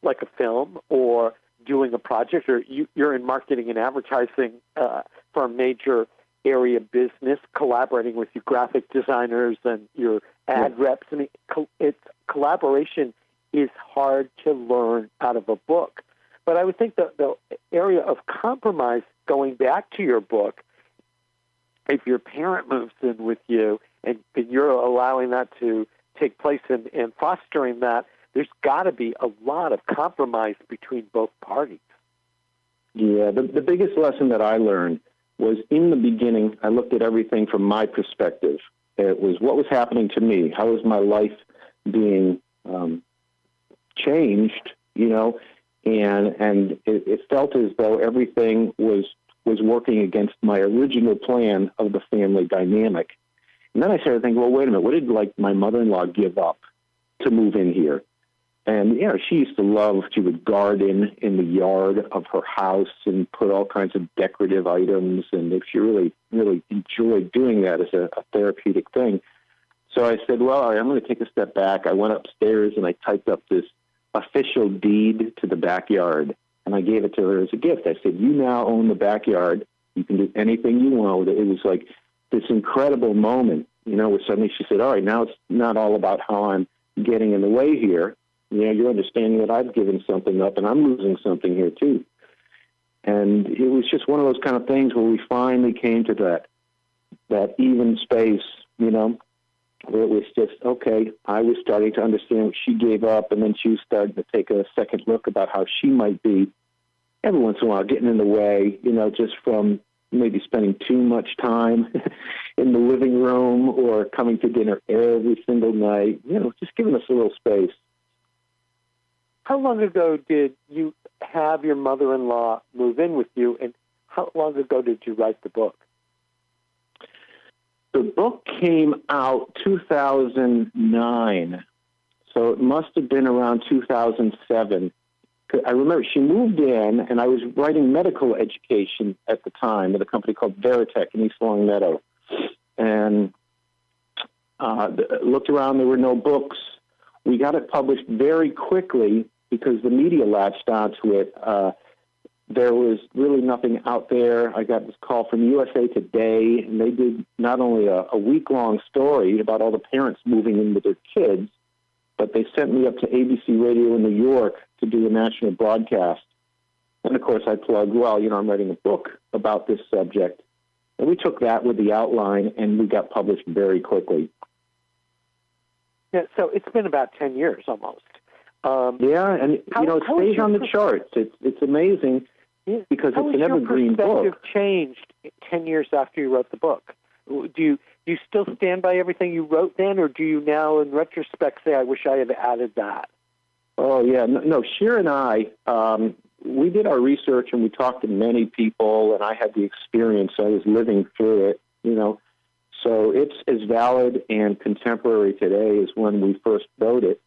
like a film or doing a project, or you're in marketing and advertising for a major area business, collaborating with your graphic designers and your ad reps. I mean, collaboration is hard to learn out of a book. But I would think that the area of compromise, going back to your book, if your parent moves in with you and you're allowing that to take place and fostering that, there's got to be a lot of compromise between both parties. Yeah, the biggest lesson that I learned was in the beginning, I looked at everything from my perspective. It was what was happening to me. How was my life being changed, and it felt as though everything was working against my original plan of the family dynamic. And then I started thinking, well, wait a minute, what did my mother-in-law give up to move in here? And, she used to love, she would garden in the yard of her house and put all kinds of decorative items. And she really, really enjoyed doing that as a therapeutic thing. So I said, well, I'm going to take a step back. I went upstairs and I typed up this official deed to the backyard. And I gave it to her as a gift. I said, you now own the backyard. You can do anything you want with it. It was like this incredible moment, where suddenly she said, all right, now it's not all about how I'm getting in the way here. You're understanding that I've given something up and I'm losing something here too. And it was just one of those kind of things where we finally came to that even space, where it was just, okay, I was starting to understand what she gave up, and then she was starting to take a second look about how she might be every once in a while getting in the way, just from maybe spending too much time in the living room or coming to dinner every single night, just giving us a little space. How long ago did you have your mother-in-law move in with you, and how long ago did you write the book? The book came out 2009, so it must have been around 2007. I remember she moved in, and I was writing medical education at the time at a company called Veritech in East Long Meadow. And looked around, there were no books. We got it published very quickly because the media latched onto it. There was really nothing out there. I got this call from USA Today, and they did not only a week-long story about all the parents moving in with their kids, but they sent me up to ABC Radio in New York to do a national broadcast. And, of course, I plugged, well, I'm writing a book about this subject. And we took that with the outline, and we got published very quickly. Yeah, so it's been about 10 years almost. Yeah, and, it stays on the charts. It's amazing because it's an evergreen book. How has your perspective changed 10 years after you wrote the book? Do you still stand by everything you wrote then, or do you now, in retrospect, say, I wish I had added that? Oh, yeah. No, Sheer and I, we did our research, and we talked to many people, and I had the experience. I was living through it, So it's as valid and contemporary today as when we first wrote it.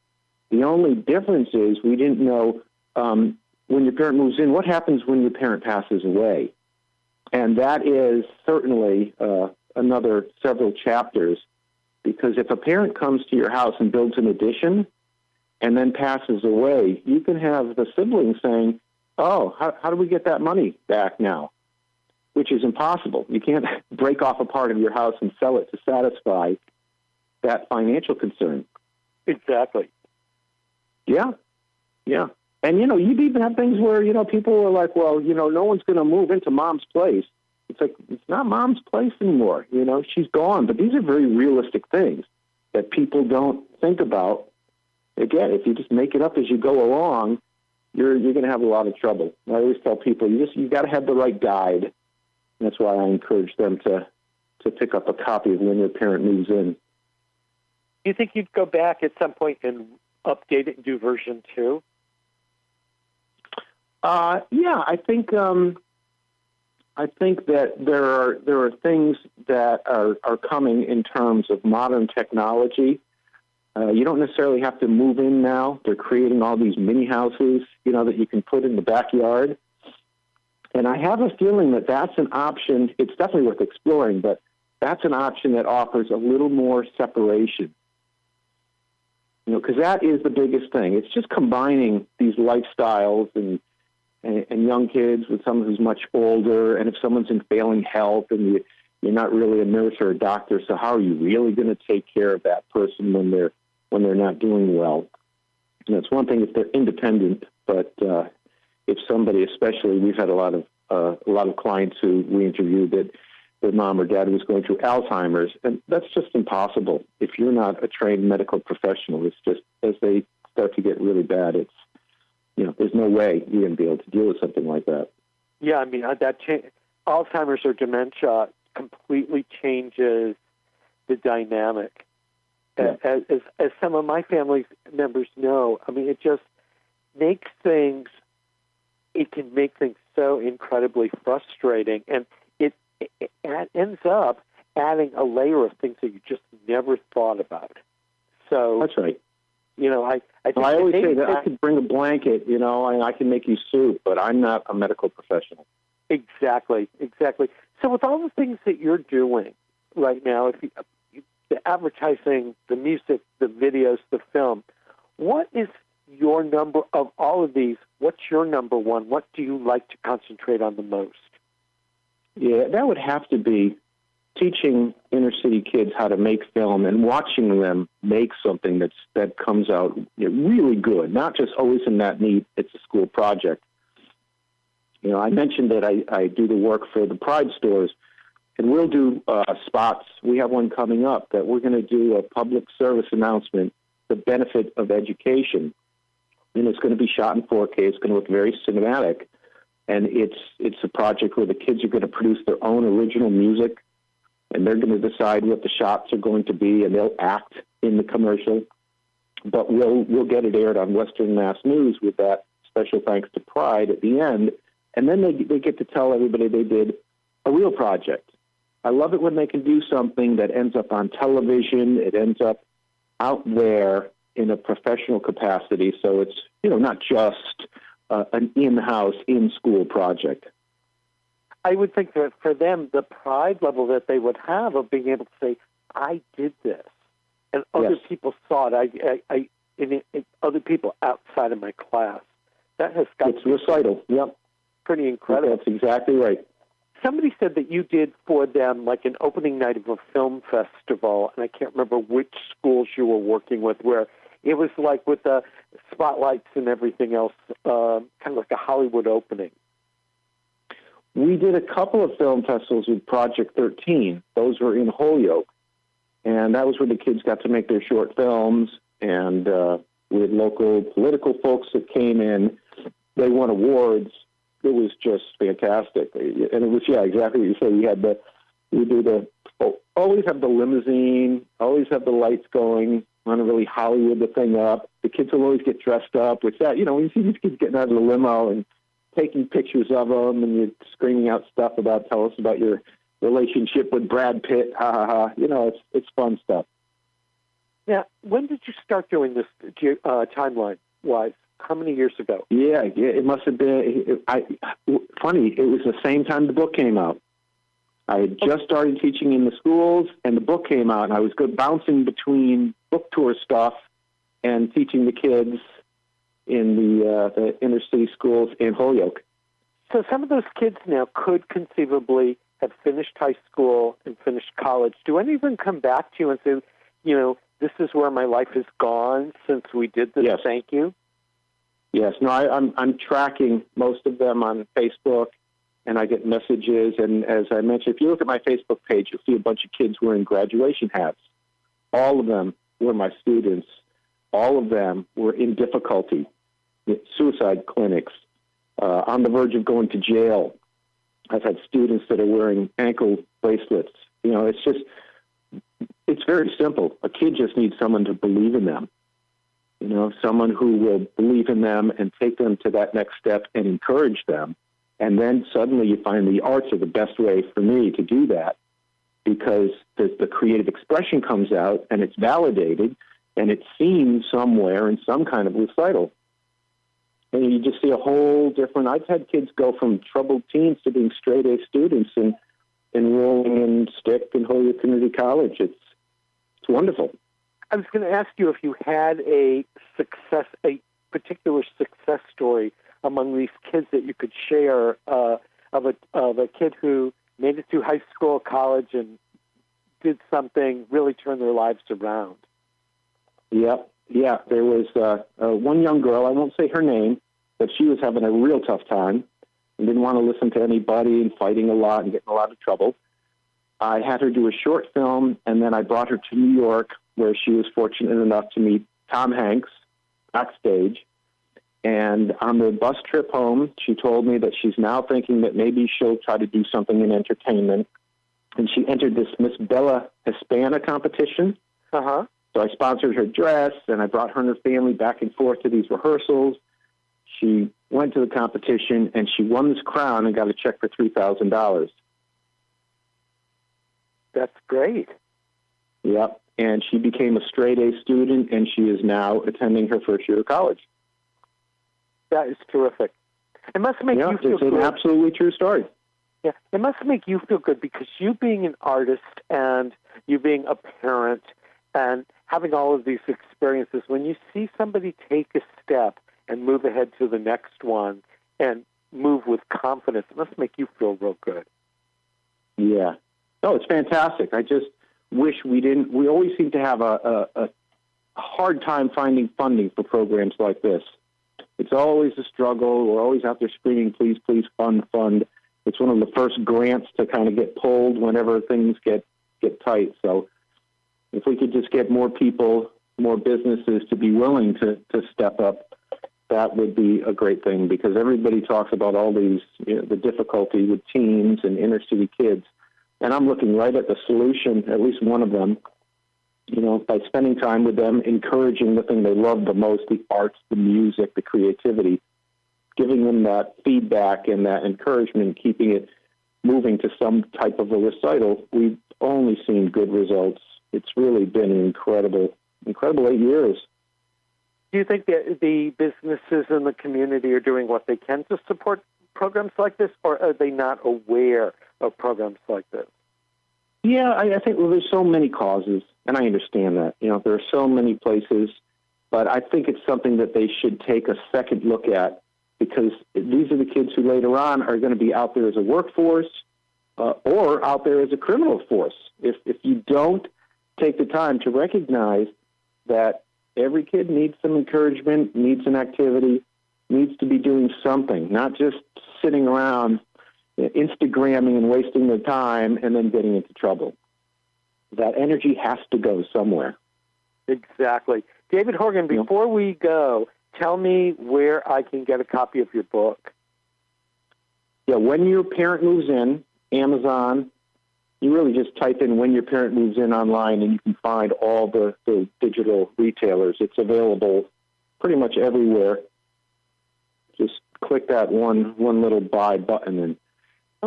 The only difference is we didn't know when your parent moves in, what happens when your parent passes away? And that is certainly another several chapters, because if a parent comes to your house and builds an addition and then passes away, you can have the siblings saying, oh, how do we get that money back now? Which is impossible. You can't break off a part of your house and sell it to satisfy that financial concern. Exactly. Yeah. And, you'd even have things where, people are like, well, no one's going to move into mom's place. It's like, it's not mom's place anymore. She's gone. But these are very realistic things that people don't think about. Again, if you just make it up as you go along, you're going to have a lot of trouble. I always tell people, you got to have the right guide. And that's why I encourage them to pick up a copy of When Your Parent Moves In. Do you think you'd go back at some point and update it and do version 2? Yeah, I think that there are things that are coming in terms of modern technology. You don't necessarily have to move in now. They're creating all these mini houses, that you can put in the backyard. And I have a feeling that that's an option. It's definitely worth exploring, but that's an option that offers a little more separation. Because that is the biggest thing. It's just combining these lifestyles and young kids with someone who's much older, and if someone's in failing health and you're not really a nurse or a doctor, so how are you really going to take care of that person when they're not doing well? And it's one thing if they're independent, but if somebody, especially, we've had a lot of clients who we interviewed that their mom or dad was going through Alzheimer's, and that's just impossible. If you're not a trained medical professional, it's just as they start to get really bad, it's there's no way you're going to be able to deal with something like that. Yeah, I mean, Alzheimer's or dementia completely changes the dynamic. Yeah. As some of my family members know, I mean, it just makes things, it can make things so incredibly frustrating. And it ends up adding a layer of things that you just never thought about. So that's right. I think I always say that I could bring a blanket, and I can make you soup, but I'm not a medical professional. Exactly. So with all the things that you're doing right now, the advertising, the music, the videos, the film, what is your number of all of these? What's your number one? What do you like to concentrate on the most? Yeah, that would have to be teaching inner city kids how to make film and watching them make something that comes out really good, not just always in that neat, it's a school project. I mentioned that I do the work for the Pride stores, and we'll do spots. We have one coming up that we're going to do a public service announcement, the benefit of education. And it's going to be shot in 4K. It's going to look very cinematic. And it's a project where the kids are going to produce their own original music, and they're going to decide what the shots are going to be, and they'll act in the commercial. But we'll get it aired on Western Mass News with that special thanks to Pride at the end. And then they get to tell everybody they did a real project. I love it when they can do something that ends up on television. It ends up out there in a professional capacity. So it's, not just an in-house, in-school project. I would think that for them, the pride level that they would have of being able to say, I did this, and other people saw it. Other people outside of my class. That has got it's recital. Yep. Pretty incredible. That's exactly right. Somebody said that you did for them like an opening night of a film festival, and I can't remember which schools you were working with, where it was like with the spotlights and everything else, kind of like a Hollywood opening. We did a couple of film festivals with Project 13. Those were in Holyoke, and that was where the kids got to make their short films, and we had local political folks that came in. They won awards. It was just fantastic. And it was, exactly what you said. Always have the limousine, always have the lights going, want to really Hollywood the thing up. The kids will always get dressed up, which when you see these kids getting out of the limo and taking pictures of them, and you're screaming out stuff about, tell us about your relationship with Brad Pitt, ha ha ha. It's fun stuff. Now, when did you start doing this timeline-wise? How many years ago? Yeah, it must have been. Funny, it was the same time the book came out. I had just started teaching in the schools, and the book came out, and I was bouncing between book tour stuff and teaching the kids in the inner city schools in Holyoke. So some of those kids now could conceivably have finished high school and finished college. Do any of them come back to you and say, this is where my life has gone since we did this? Yes. Thank you? Yes. No, I'm tracking most of them on Facebook, and I get messages. And as I mentioned, if you look at my Facebook page, you'll see a bunch of kids wearing graduation hats. All of them were my students. All of them were in difficulty, suicide clinics, on the verge of going to jail. I've had students that are wearing ankle bracelets. You know, it's very simple. A kid just needs someone to believe in them. You know, someone who will believe in them and take them to that next step and encourage them. And then suddenly you find the arts are the best way for me to do that, because the creative expression comes out and it's validated and it's seen somewhere in some kind of recital. And you just see a whole different... I've had kids go from troubled teens to being straight-A students and enrolling in Stick and Holyoke Community College. It's wonderful. I was going to ask you if you had a particular success story among these kids that you could share of a kid who made it through high school, college, and did something, really turn their lives around. Yeah. There was one young girl, I won't say her name, but she was having a real tough time and didn't want to listen to anybody and fighting a lot and getting a lot of trouble. I had her do a short film, and then I brought her to New York, where she was fortunate enough to meet Tom Hanks backstage. And on the bus trip home, she told me that she's now thinking that maybe she'll try to do something in entertainment. And she entered this Miss Bella Hispana competition. Uh-huh. So I sponsored her dress, and I brought her and her family back and forth to these rehearsals. She went to the competition, and she won this crown and got a check for $3,000. That's great. Yep. And she became a straight-A student, and she is now attending her first year of college. That is terrific. It must make you feel good. It's an absolutely true story. Yeah, it must make you feel good, because you being an artist and you being a parent and having all of these experiences, when you see somebody take a step and move ahead to the next one and move with confidence, it must make you feel real good. Yeah. No, it's fantastic. I just wish we didn't. We always seem to have a hard time finding funding for programs like this. It's always a struggle. We're always out there screaming, please, please, fund. It's one of the first grants to kind of get pulled whenever things get tight. So if we could just get more people, more businesses to be willing to step up, that would be a great thing, because everybody talks about all these, the difficulty with teens and inner city kids. And I'm looking right at the solution, at least one of them, by spending time with them, encouraging the thing they love the most, the arts, the music, the creativity, giving them that feedback and that encouragement, keeping it moving to some type of a recital. We've only seen good results. It's really been an incredible 8 years. Do you think that the businesses in the community are doing what they can to support programs like this, or are they not aware of programs like this? Yeah, I think there's so many causes, and I understand that. There are so many places, but I think it's something that they should take a second look at, because these are the kids who later on are going to be out there as a workforce or out there as a criminal force. If you don't take the time to recognize that every kid needs some encouragement, needs an activity, needs to be doing something, not just sitting around Instagramming and wasting their time and then getting into trouble. That energy has to go somewhere. Exactly. David Horgan, before we go, tell me where I can get a copy of your book. Yeah, When Your Parent Moves In, Amazon. You really just type in When Your Parent Moves In online, and you can find all the digital retailers. It's available pretty much everywhere. Just click that one little buy button, and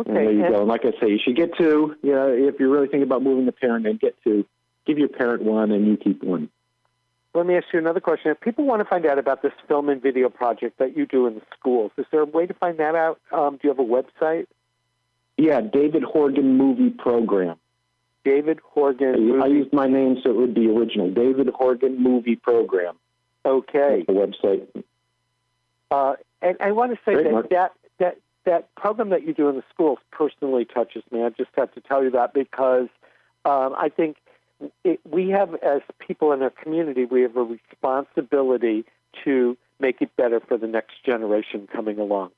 there you go. And like I say, you should get two. Yeah, if you're really thinking about moving the parent, then get two. Give your parent one, and you keep one. Let me ask you another question. If people want to find out about this film and video project that you do in the schools, is there a way to find that out? Do you have a website? Yeah, David Horgan Movie Program. David Horgan. I used my name so it would be original. David Horgan Movie Program. Okay. That's the website. And I want to say that program that you do in the schools personally touches me. I just have to tell you that, because I think we have, as people in our community, we have a responsibility to make it better for the next generation coming along.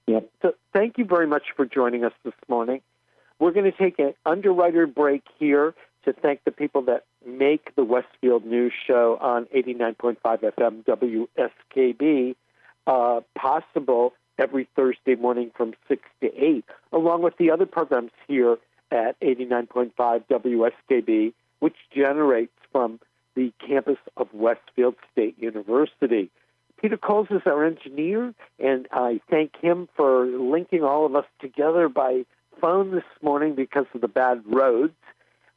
Yep. So thank you very much for joining us this morning. We're going to take an underwriter break here to thank the people that make the Westfield News Show on 89.5 FM WSKB possible every Thursday morning from 6 to 8, along with the other programs here at 89.5 WSKB, which generates from the campus of Westfield State University. Peter Coles is our engineer, and I thank him for linking all of us together by phone this morning because of the bad roads.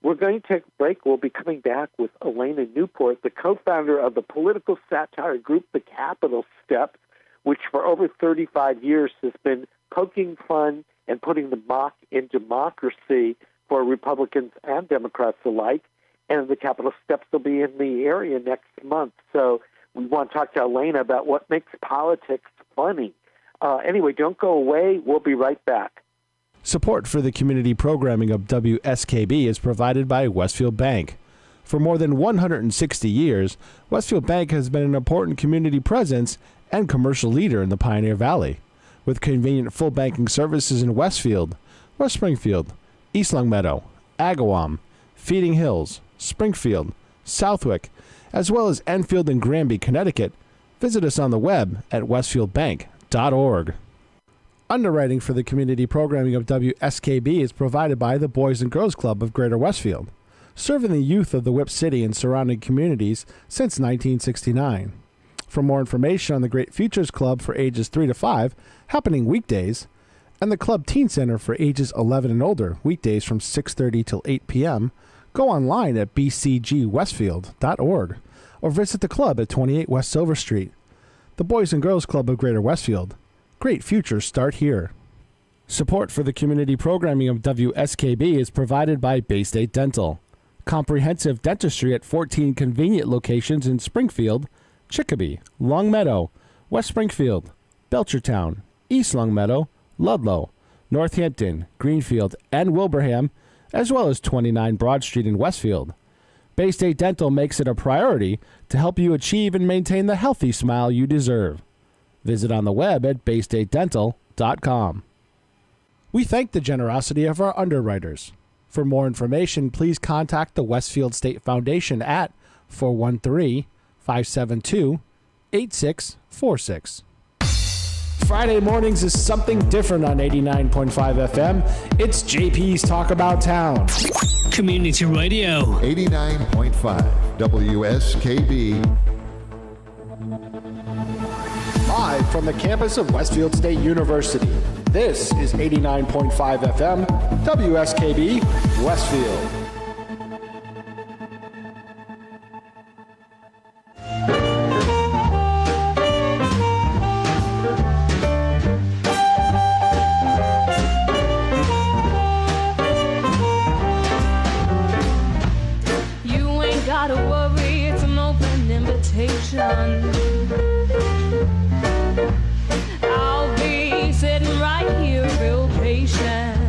We're going to take a break. We'll be coming back with Elaina Newport, the co-founder of the political satire group The Capital Steps, which for over 35 years has been poking fun and putting the mock in democracy for Republicans and Democrats alike. And the Capital Steps will be in the area next month. So we want to talk to Elaina about what makes politics funny. Anyway, don't go away. We'll be right back. Support for the community programming of WSKB is provided by Westfield Bank. For more than 160 years, Westfield Bank has been an important community presence and commercial leader in the Pioneer Valley, with convenient full banking services in Westfield, West Springfield, East Longmeadow, Agawam, Feeding Hills, Springfield, Southwick, as well as Enfield and Granby, Connecticut. Visit us on the web at westfieldbank.org. Underwriting for the community programming of WSKB is provided by the Boys and Girls Club of Greater Westfield, serving the youth of the Whip City and surrounding communities since 1969. For more information on the Great Futures Club for ages 3 to 5, happening weekdays, and the Club Teen Center for ages 11 and older, weekdays from 6:30 till 8 p.m., go online at bcgwestfield.org or visit the club at 28 West Silver Street. The Boys and Girls Club of Greater Westfield. Great futures start here. Support for the community programming of WSKB is provided by Bay State Dental. Comprehensive dentistry at 14 convenient locations in Springfield, Chicopee, Longmeadow, West Springfield, Belchertown, East Longmeadow, Ludlow, Northampton, Greenfield, and Wilbraham, as well as 29 Broad Street in Westfield. Bay State Dental makes it a priority to help you achieve and maintain the healthy smile you deserve. Visit on the web at baystatedental.com. We thank the generosity of our underwriters. For more information, please contact the Westfield State Foundation at 413-572-8646. Friday mornings is something different on 89.5 FM. It's JP's Talk About Town. Community Radio. 89.5 WSKB. Live from the campus of Westfield State University. This is 89.5 FM, WSKB, Westfield. You ain't gotta worry, it's an open invitation. I'll be sitting right here real patient.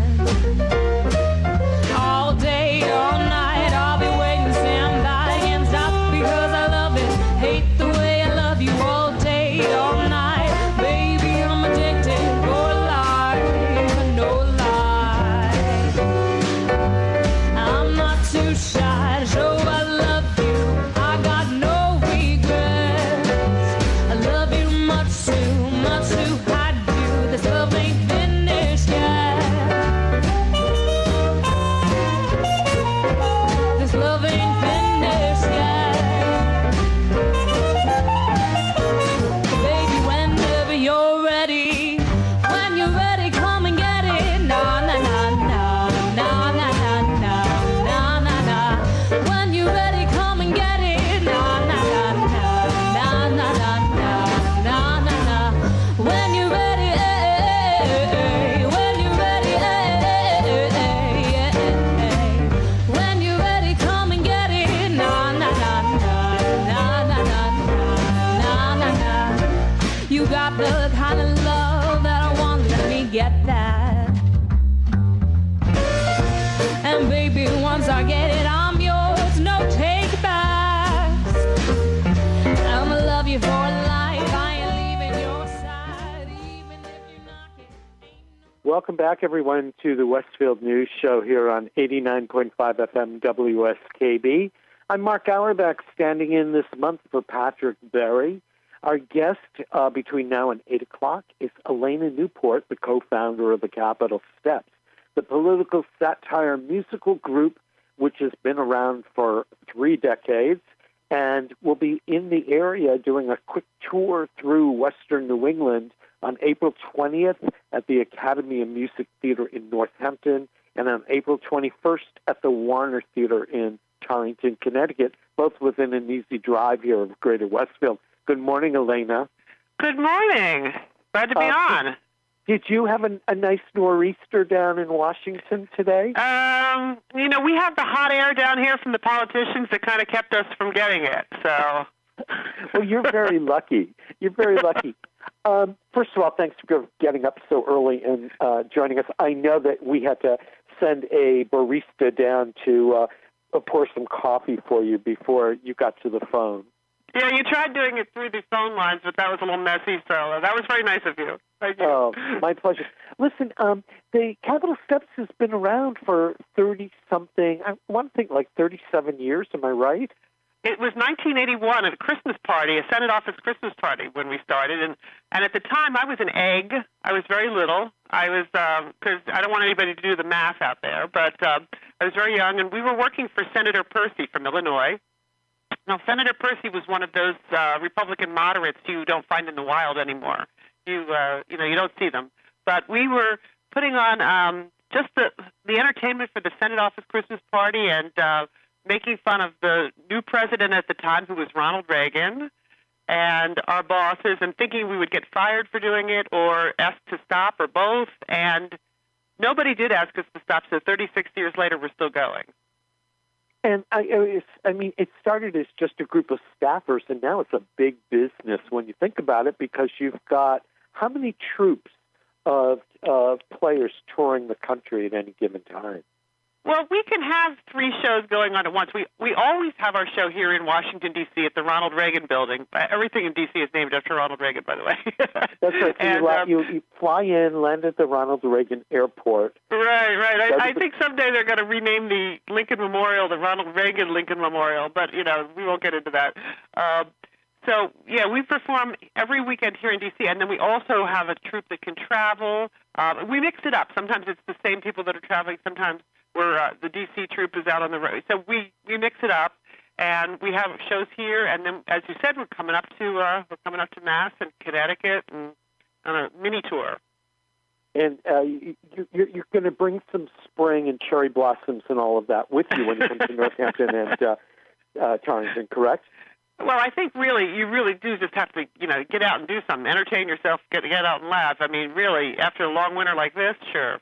All day, all night, I'll be waiting, stand by and stop because I love it. Hate the way I love you all day, all night. Baby, I'm addicted for life, no lie. I'm not too shy to show I love you. I got no regrets. I love you much too hide you. This love ain't finished yet. This love ain't finished yet. Baby, whenever you're ready, when you're ready, come and get it. Na na na na na na na na na na na. When you're ready, come and get it. Na na na na na na na na na na. When you're ready, when you're ready, when you're ready, come and get it. Na na na na na na na na na na. You got the kind of love that I want, let me get that. And baby, once I get it, I'm yours, no take backs. I'ma love you for life. Welcome back, everyone, to the Westfield News Show here on 89.5 FM WSKB. I'm Mark Auerbach, standing in this month for Patrick Berry. Our guest between now and 8 o'clock is Elaina Newport, the co-founder of the Capitol Steps, the political satire musical group which has been around for 3 decades and will be in the area doing a quick tour through Western New England on April 20th at the Academy of Music Theater in Northampton and on April 21st at the Warner Theater in Torrington, Connecticut, both within an easy drive here of Greater Westfield. Good morning, Elaina. Good morning. Glad to be on. Did you have a nice nor'easter down in Washington today? We have the hot air down here from the politicians that kind of kept us from getting it. So, well, you're very lucky. You're very lucky. First of all, thanks for getting up so early and joining us. I know that we had to send a barista down to pour some coffee for you before you got to the phone. Yeah, you tried doing it through the phone lines, but that was a little messy, so that was very nice of you. Thank you. Oh, my pleasure. Listen, the Capitol Steps has been around for 30-something, I want to think like 37 years, am I right? It was 1981 at a Christmas party, a Senate office Christmas party when we started, and at the time I was an egg. I was very little. I was, because I don't want anybody to do the math out there, but I was very young, and we were working for Senator Percy from Illinois. Now, Senator Percy was one of those Republican moderates you don't find in the wild anymore. You don't see them. But we were putting on just the entertainment for the Senate office Christmas party and making fun of the new president at the time, who was Ronald Reagan, and our bosses, and thinking we would get fired for doing it or asked to stop or both. And nobody did ask us to stop, so 36 years later, we're still going. And it started as just a group of staffers, and now it's a big business when you think about it, because you've got how many troops of players touring the country at any given time? Well, we can have 3 shows going on at once. We always have our show here in Washington, D.C. at the Ronald Reagan building. Everything in D.C. is named after Ronald Reagan, by the way. That's right. So you fly in, land at the Ronald Reagan Airport. Right. I think someday they're going to rename the Lincoln Memorial the Ronald Reagan Lincoln Memorial, but, we won't get into that. So, we perform every weekend here in D.C., and then we also have a troupe that can travel. We mix it up. Sometimes it's the same people that are traveling. Sometimes the D.C. troupe is out on the road. So we mix it up, and we have shows here. And then, as you said, we're coming up to Mass and Connecticut and on a mini tour. And you're going to bring some spring and cherry blossoms and all of that with you when you come to Northampton and Torrington, correct? Well, I think you really do just have to, get out and do something, entertain yourself, get out and laugh. I mean, really, after a long winter like this, sure.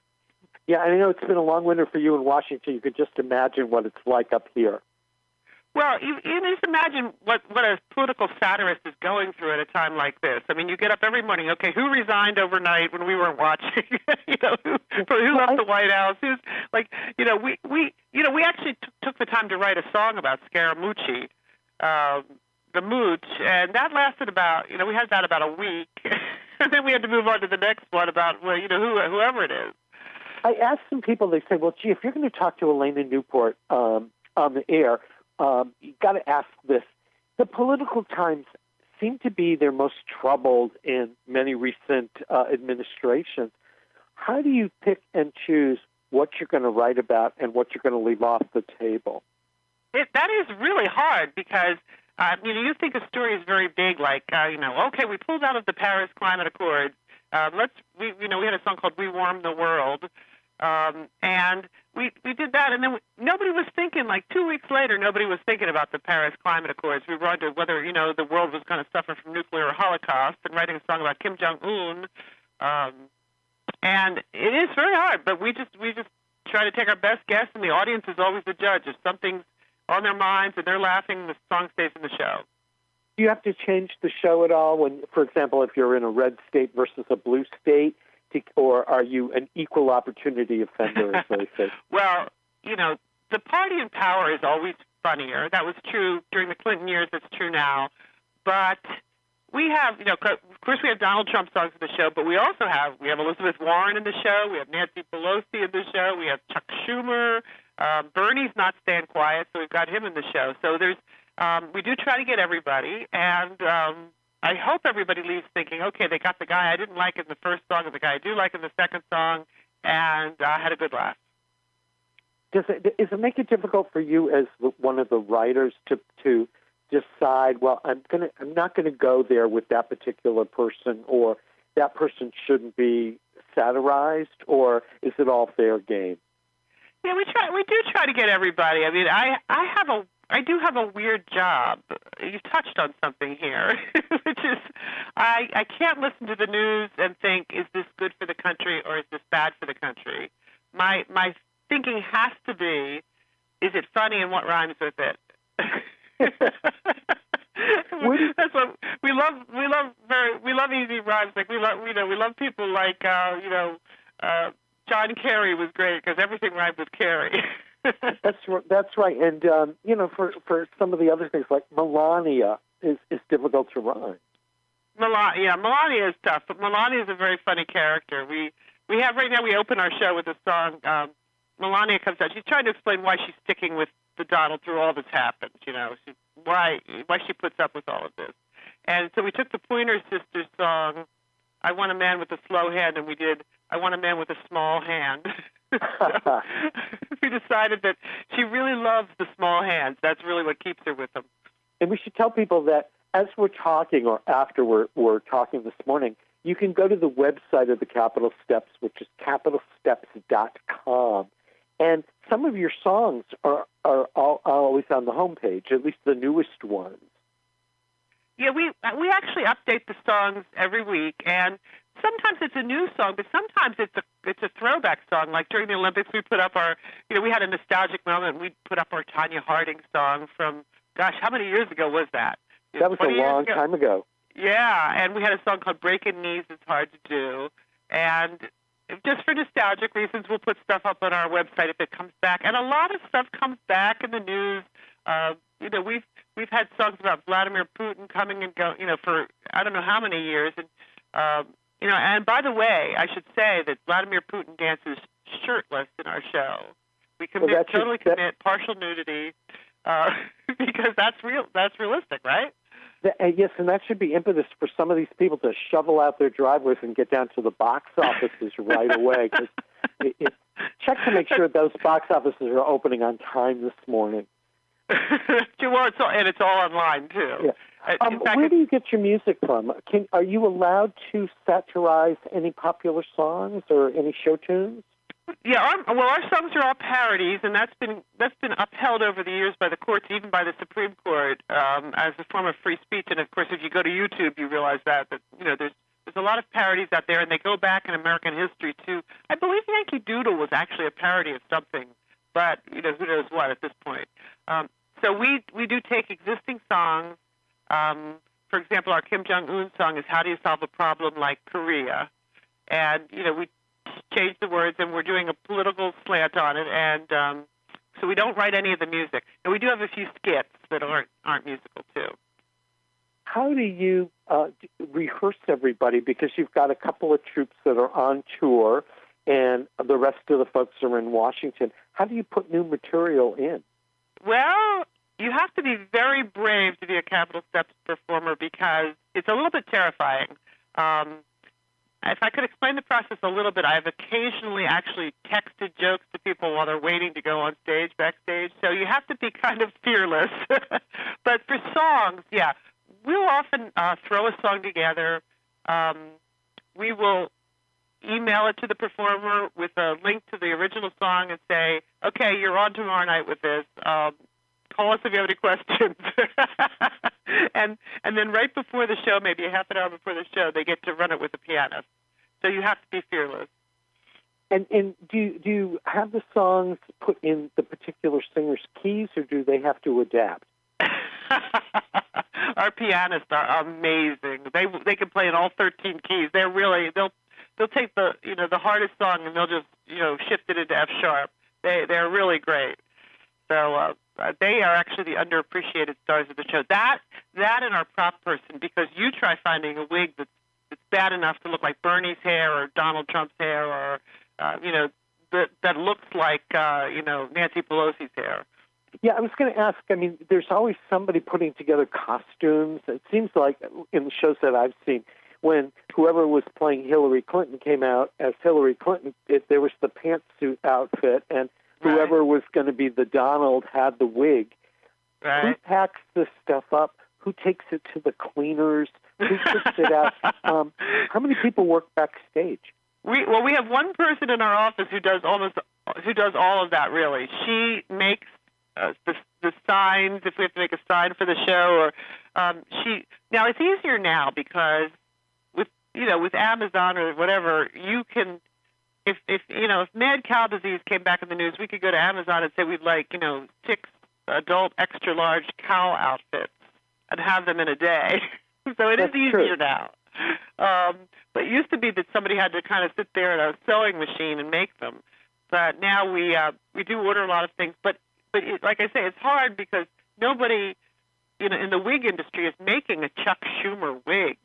Yeah, I know it's been a long winter for you in Washington. You could just imagine what it's like up here. Well, you just imagine what a political satirist is going through at a time like this. I mean, you get up every morning. Okay, who resigned overnight when we weren't watching? Who left the White House? Who's like, we actually took the time to write a song about Scaramucci, the mooch, and that lasted about, we had that about a week, and then we had to move on to the next one about, whoever it is. I asked some people, they say, well, gee, if you're going to talk to Elaina Newport on the air, you've got to ask this. The political times seem to be their most troubled in many recent administrations. How do you pick and choose what you're going to write about and what you're going to leave off the table? That is really hard because, you think a story is very big, like, okay, we pulled out of the Paris Climate Accords. We had a song called "We Warm the World," and we did that, and then nobody was thinking. Like 2 weeks later, nobody was thinking about the Paris Climate Accords. We were on to whether the world was going to suffer from nuclear holocaust, and writing a song about Kim Jong-un. And it is very hard, but we just try to take our best guess, and the audience is always the judge. If something's on their minds and they're laughing, the song stays in the show. Do you have to change the show at all when, for example, if you're in a red state versus a blue state, or are you an equal opportunity offender, as they say? Well, the party in power is always funnier. That was true during the Clinton years. It's true now. But we have, of course we have Donald Trump songs in the show, but we also have Elizabeth Warren in the show, we have Nancy Pelosi in the show, we have Chuck Schumer, Bernie's not staying quiet, so we've got him in the show. So there's, we do try to get everybody, and I hope everybody leaves thinking, okay, they got the guy I didn't like in the first song and the guy I do like in the second song, and I had a good laugh. Does it make it difficult for you as one of the writers to decide, well, I'm not going to go there with that particular person, or that person shouldn't be satirized, or is it all fair game? Yeah, we do try to get everybody. I mean, I do have a weird job. You touched on something here, which is I can't listen to the news and think, is this good for the country or is this bad for the country? My thinking has to be, is it funny and what rhymes with it? That's what we love. We love easy rhymes. Like we love people like John Kerry was great because everything rhymed with Kerry. That's right. And for some of the other things like Melania is difficult to rhyme. Melania is tough, but Melania is a very funny character. We have right now. We open our show with a song. Melania comes out. She's trying to explain why she's sticking with the Donald through all that's happened. Why she puts up with all of this. And so we took the Pointer Sisters song, "I Want a Man with a Slow Hand," and we did "I Want a Man with a Small Hand." So we decided that she really loves the small hands. That's really what keeps her with them. And we should tell people that as we're talking, or after we're talking this morning, you can go to the website of the Capital Steps, which is capitalsteps.com. And some of your songs are always on the homepage, at least the newest ones. Yeah, we actually update the songs every week, and sometimes it's a new song, but sometimes it's a throwback song. Like during the Olympics, we put up our, we had a nostalgic moment. We put up our Tanya Harding song from, gosh, how many years ago was that? That was a long time ago. Yeah, and we had a song called "Breaking Knees Is Hard to Do," and just for nostalgic reasons, we'll put stuff up on our website if it comes back. And a lot of stuff comes back in the news. We've had songs about Vladimir Putin coming and going, for I don't know how many years. And and by the way, I should say that Vladimir Putin dances shirtless in our show. We commit partial nudity because that's real. That's realistic, right? Yes, and that should be impetus for some of these people to shovel out their driveways and get down to the box offices right away. Cause check to make sure those box offices are opening on time this morning. Well, it's all online too. Yeah. Where do you get your music from? Are you allowed to satirize any popular songs or any show tunes? Yeah, our songs are all parodies, and that's been upheld over the years by the courts, even by the Supreme Court, as a form of free speech. And of course, if you go to YouTube, you realize that there's a lot of parodies out there, and they go back in American history too. I believe Yankee Doodle was actually a parody of something, but who knows what at this point. So we do take existing songs. For example, our Kim Jong-un song is "How Do You Solve a Problem Like Korea," and we change the words, and we're doing a political slant on it, and so we don't write any of the music. And we do have a few skits that aren't musical too. How do you rehearse everybody? Because you've got a couple of troops that are on tour, and the rest of the folks are in Washington. How do you put new material in? Well, you have to be very brave to be a Capital Steps performer because it's a little bit terrifying. If I could explain the process a little bit, I've occasionally actually texted jokes to people while they're waiting to go on stage, backstage. So you have to be kind of fearless. But for songs, yeah, we'll often throw a song together. We will email it to the performer with a link to the original song and say, okay, you're on tomorrow night with this. Call us if you have any questions. and then right before the show, maybe a half an hour before the show, they get to run it with a pianist. So you have to be fearless. And do you have the songs put in the particular singer's keys, or do they have to adapt? Our pianists are amazing. They can play in all 13 keys. They're really they'll take the hardest song and they'll just shift it into F sharp. They're really great. So they are actually the underappreciated stars of the show. That and our prop person, because you try finding a wig that's bad enough to look like Bernie's hair or Donald Trump's hair or, that looks like, Nancy Pelosi's hair. Yeah, I was going to ask, I mean, there's always somebody putting together costumes. It seems like in the shows that I've seen, when whoever was playing Hillary Clinton came out as Hillary Clinton, there was the pantsuit outfit, and whoever was going to be the Donald had the wig. Right. Who packs this stuff up? Who takes it to the cleaners? Who puts it out? How many people work backstage? We have one person in our office who does all of that. Really, she makes the signs if we have to make a sign for the show, or now it's easier now because with Amazon or whatever, you can if mad cow disease came back in the news, we could go to Amazon and say we'd like 6 adult extra large cow outfits and have them in a day. So it is easier now. But it used to be that somebody had to kind of sit there at a sewing machine and make them. But now we do order a lot of things. But like I say, it's hard because nobody in the wig industry is making a Chuck Schumer wig.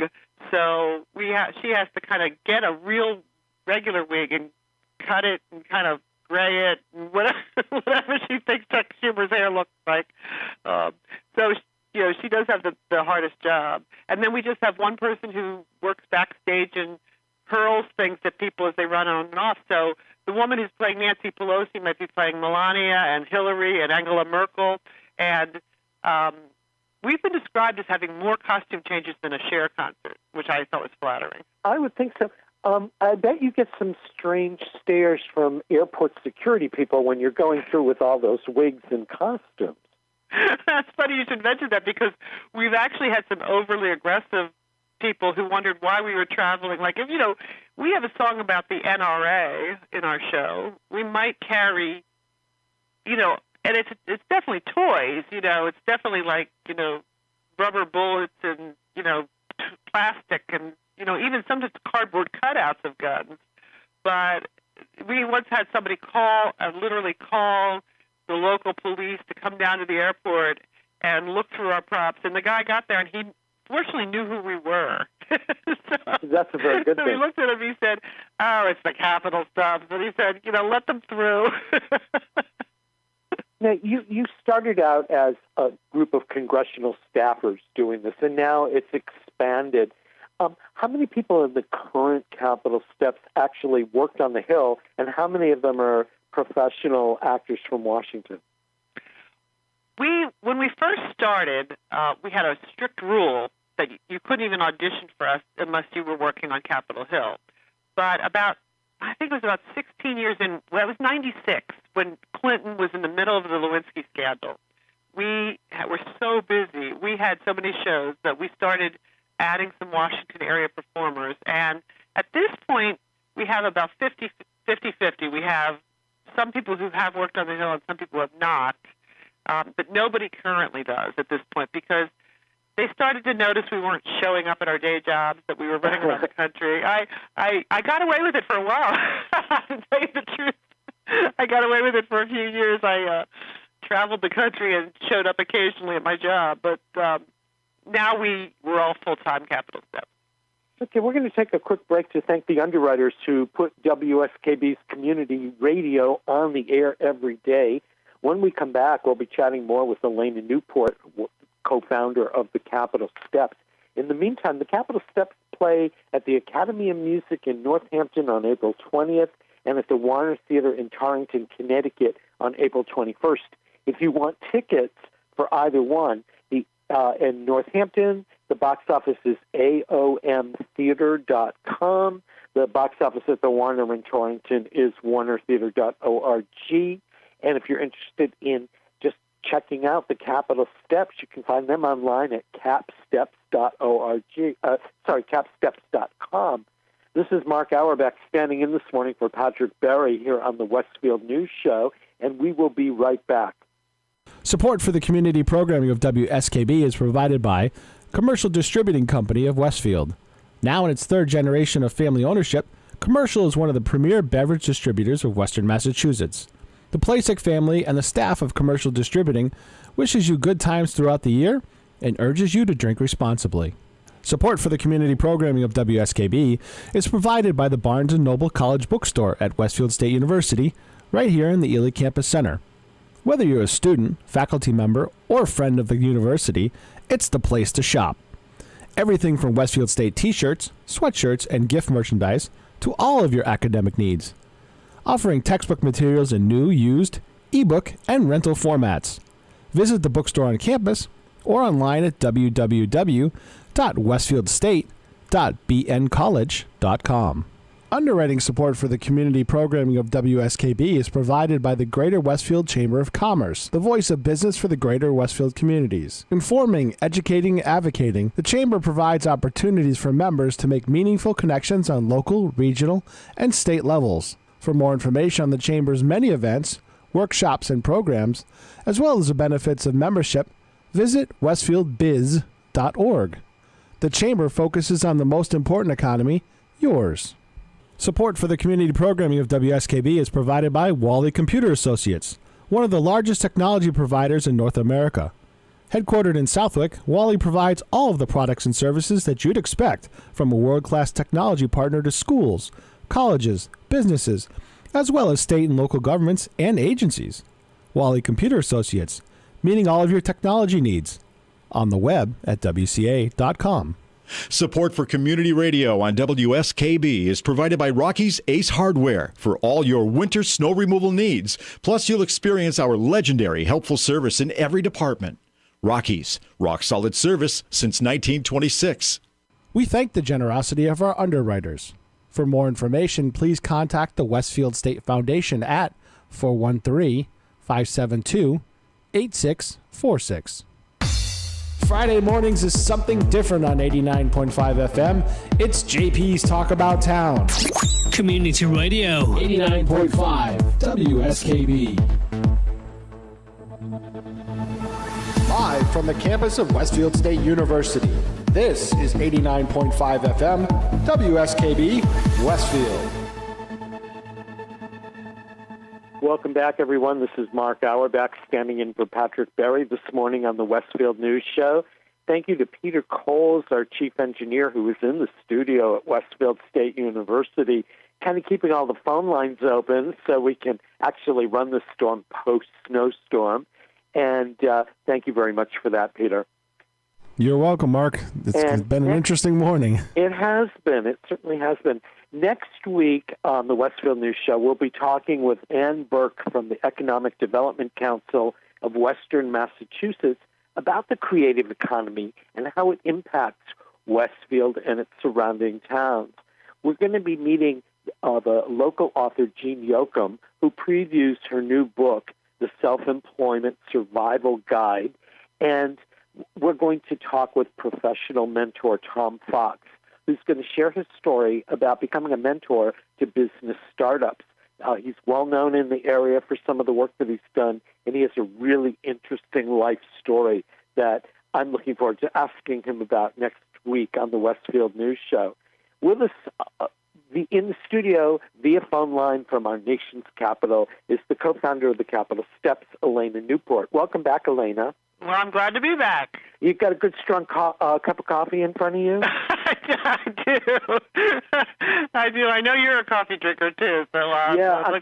So she has to kind of get a real regular wig and cut it and kind of gray it and whatever she thinks Chuck Schumer's hair looks like. So she does have the hardest job. And then we just have one person who works backstage and hurls things at people as they run on and off. So the woman who's playing Nancy Pelosi might be playing Melania and Hillary and Angela Merkel. And we've been described as having more costume changes than a Cher concert, which I thought was flattering. I would think so. I bet you get some strange stares from airport security people when you're going through with all those wigs and costumes. That's funny you should mention that because we've actually had some overly aggressive people who wondered why we were traveling. Like, if we have a song about the NRA in our show, we might carry, and it's definitely toys. It's definitely like rubber bullets and plastic and even some just cardboard cutouts of guns. But we once had somebody literally call the local police to come down to the airport and look through our props. And the guy got there, and he fortunately knew who we were. That's a very good thing. So he looked at him, he said, "Oh, it's the Capitol stuff." And he said, let them through. Now, you started out as a group of congressional staffers doing this, and now it's expanded. How many people in the current Capitol steps actually worked on the Hill, and how many of them are professional actors from Washington? When we first started, we had a strict rule that you couldn't even audition for us unless you were working on Capitol Hill. But I think it was about 16 years in, well, it was 96, when Clinton was in the middle of the Lewinsky scandal. We were so busy. We had so many shows that we started adding some Washington area performers. And at this point, we have about 50-50. We have some people who have worked on the Hill and some people who have not. But nobody currently does at this point because they started to notice we weren't showing up at our day jobs, that we were running around the country. I got away with it for a while, to tell you the truth. I got away with it for a few years. I traveled the country and showed up occasionally at my job. But now we're all full-time Capitol staff. Okay, we're going to take a quick break to thank the underwriters who put WSKB's community radio on the air every day. When we come back, we'll be chatting more with Elaina Newport, co-founder of the Capitol Steps. In the meantime, the Capitol Steps play at the Academy of Music in Northampton on April 20th and at the Warner Theater in Torrington, Connecticut on April 21st. If you want tickets for either one, in Northampton, the box office is aomtheater.com. The box office at the Warner in Torrington is warnertheater.org. And if you're interested in just checking out the Capitol Steps, you can find them online at capsteps.org. Capsteps.com. This is Mark Auerbach standing in this morning for Patrick Berry here on the Westfield News Show, and we will be right back. Support for the community programming of WSKB is provided by Commercial Distributing Company of Westfield. Now in its third generation of family ownership, Commercial is one of the premier beverage distributors of Western Massachusetts. The Plasek family and the staff of Commercial Distributing wishes you good times throughout the year and urges you to drink responsibly. Support for the community programming of WSKB is provided by the Barnes & Noble College Bookstore at Westfield State University, right here in the Ely Campus Center. Whether you're a student, faculty member, or friend of the university, it's the place to shop. Everything from Westfield State t-shirts, sweatshirts, and gift merchandise to all of your academic needs. Offering textbook materials in new, used, ebook, and rental formats. Visit the bookstore on campus or online at www.westfieldstate.bncollege.com. Underwriting support for the community programming of WSKB is provided by the Greater Westfield Chamber of Commerce, the voice of business for the Greater Westfield communities. Informing, educating, and advocating, the Chamber provides opportunities for members to make meaningful connections on local, regional, and state levels. For more information on the Chamber's many events, workshops, and programs, as well as the benefits of membership, visit westfieldbiz.org. The Chamber focuses on the most important economy, yours. Support for the community programming of WSKB is provided by Wally Computer Associates, one of the largest technology providers in North America. Headquartered in Southwick, Wally provides all of the products and services that you'd expect from a world-class technology partner to schools, colleges, businesses, as well as state and local governments and agencies. Wally Computer Associates, meeting all of your technology needs. On the web at WCA.com. Support for community radio on WSKB is provided by Rocky's Ace Hardware for all your winter snow removal needs. Plus, you'll experience our legendary helpful service in every department. Rocky's, rock solid service since 1926. We thank the generosity of our underwriters. For more information, please contact the Westfield State Foundation at 413-572-8646. Friday mornings is something different on 89.5 FM. It's JP's Talk About Town. Community Radio. 89.5 WSKB. Live from the campus of Westfield State University, this is 89.5 FM WSKB Westfield. Welcome back, everyone. This is Mark Auerbach standing in for Patrick Berry this morning on the Westfield News Show. Thank you to Peter Coles, our chief engineer, who is in the studio at Westfield State University, kind of keeping all the phone lines open so we can actually run the storm post-snowstorm. And thank you very much for that, Peter. You're welcome, Mark. It's been an interesting morning. It has been. It certainly has been. Next week on the Westfield News Show, we'll be talking with Ann Burke from the Economic Development Council of Western Massachusetts about the creative economy and how it impacts Westfield and its surrounding towns. We're going to be meeting the local author Jean Yoakum, who previews her new book, The Self-Employment Survival Guide, and we're going to talk with professional mentor Tom Fox, who's going to share his story about becoming a mentor to business startups. He's well known in the area for some of the work that he's done, and he has a really interesting life story that I'm looking forward to asking him about next week on the Westfield News Show. With us in the studio via phone line from our nation's capital is the co-founder of the Capitol Steps, Elaina Newport. Welcome back, Elaina. Well, I'm glad to be back. You've got a good, strong cup of coffee in front of you? I do. I do. I know you're a coffee drinker, too. So, yeah.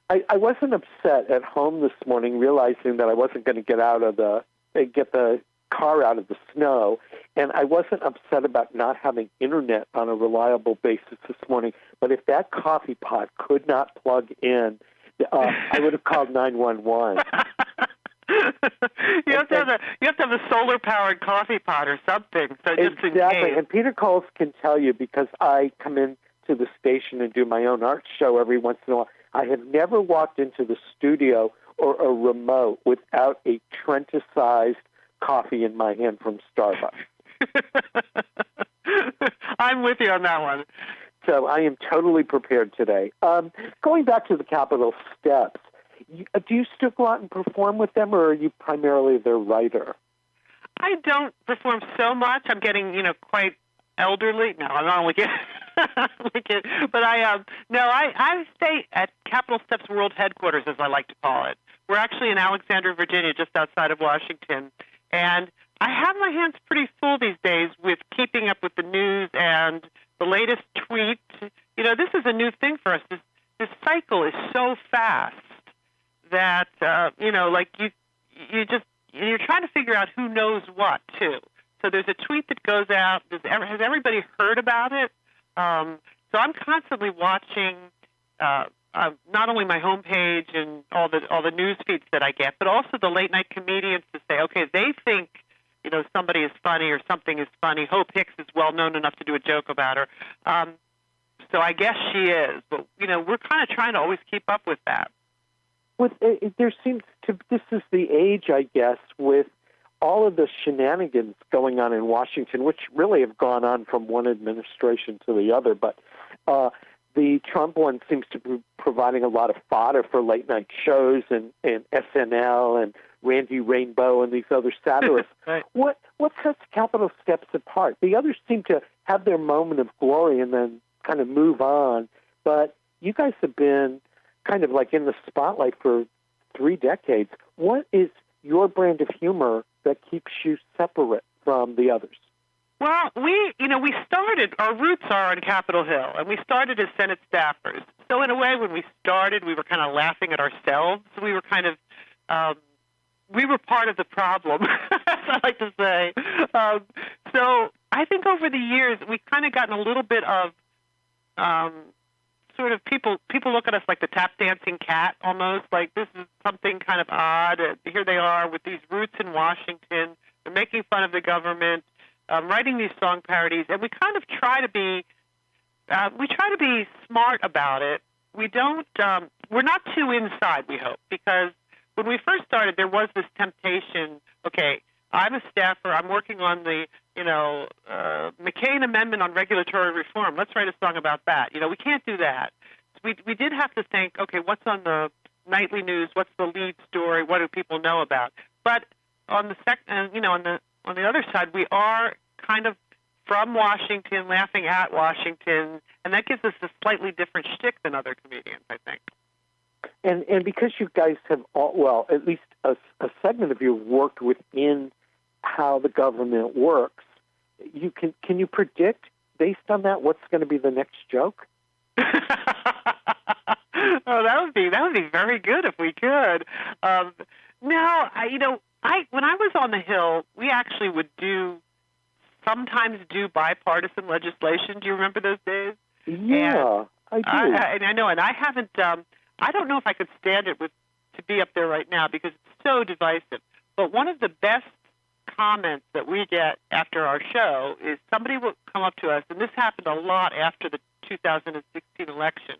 I wasn't upset at home this morning realizing that I wasn't going to get the car out of the snow, and I wasn't upset about not having internet on a reliable basis this morning. But if that coffee pot could not plug in, I would have called 911. You have to have a solar-powered coffee pot or something. So just exactly, and Peter Coles can tell you, because I come into the station and do my own art show every once in a while. I have never walked into the studio or a remote without a Trenta-sized coffee in my hand from Starbucks. I'm with you on that one. So I am totally prepared today. Going back to the Capitol Steps, do you still go out and perform with them, or are you primarily their writer? I don't perform so much. I'm getting, quite elderly. No, I'm not only getting... But I stay at Capitol Steps World Headquarters, as I like to call it. We're actually in Alexandria, Virginia, just outside of Washington. And I have my hands pretty full these days with keeping up with the news and the latest tweet. This is a new thing for us. This cycle is so fast that, you're trying to figure out who knows what, too. So there's a tweet that goes out. Has everybody heard about it? So I'm constantly watching not only my homepage and all the news feeds that I get, but also the late night comedians to say, okay, they think somebody is funny or something is funny. Hope Hicks is well known enough to do a joke about her. So I guess she is, but we're kind of trying to always keep up with that. There seems to this is the age, I guess, with all of the shenanigans going on in Washington, which really have gone on from one administration to the other. But the Trump one seems to be providing a lot of fodder for late night shows and SNL and Randy Rainbow and these other satirists. Right. What sets Capitol Steps apart? The others seem to have their moment of glory and then kind of move on. But you guys have been kind of like in the spotlight for 3 decades. What is your brand of humor that keeps you separate from the others? Well, we started, our roots are on Capitol Hill, and we started as Senate staffers. So in a way, when we started, we were kind of laughing at ourselves. We were kind of, we were part of the problem, as I like to say. So I think over the years, we've kind of gotten a little bit of sort of people look at us like the tap dancing cat almost, like this is something kind of odd. Here they are with these roots in Washington. They're making fun of the government, writing these song parodies, and we kind of try to be smart about it. We don't, we're not too inside, we hope, because when we first started, there was this temptation, okay, I'm a staffer, I'm working on the, McCain Amendment on regulatory reform. Let's write a song about that. We can't do that. We did have to think, okay, what's on the nightly news? What's the lead story? What do people know about? But on the on the other side, we are kind of from Washington, laughing at Washington, and that gives us a slightly different shtick than other comedians, I think. And because you guys have at least a segment of you worked within how the government works, can you predict based on that what's going to be the next joke? Oh, that would be very good if we could. When I was on the Hill, we actually would sometimes do bipartisan legislation. Do you remember those days? Yeah, I do. I know, and I haven't. I don't know if I could stand it to be up there right now because it's so divisive. But one of the best comments that we get after our show is somebody will come up to us, and this happened a lot after the 2016 election,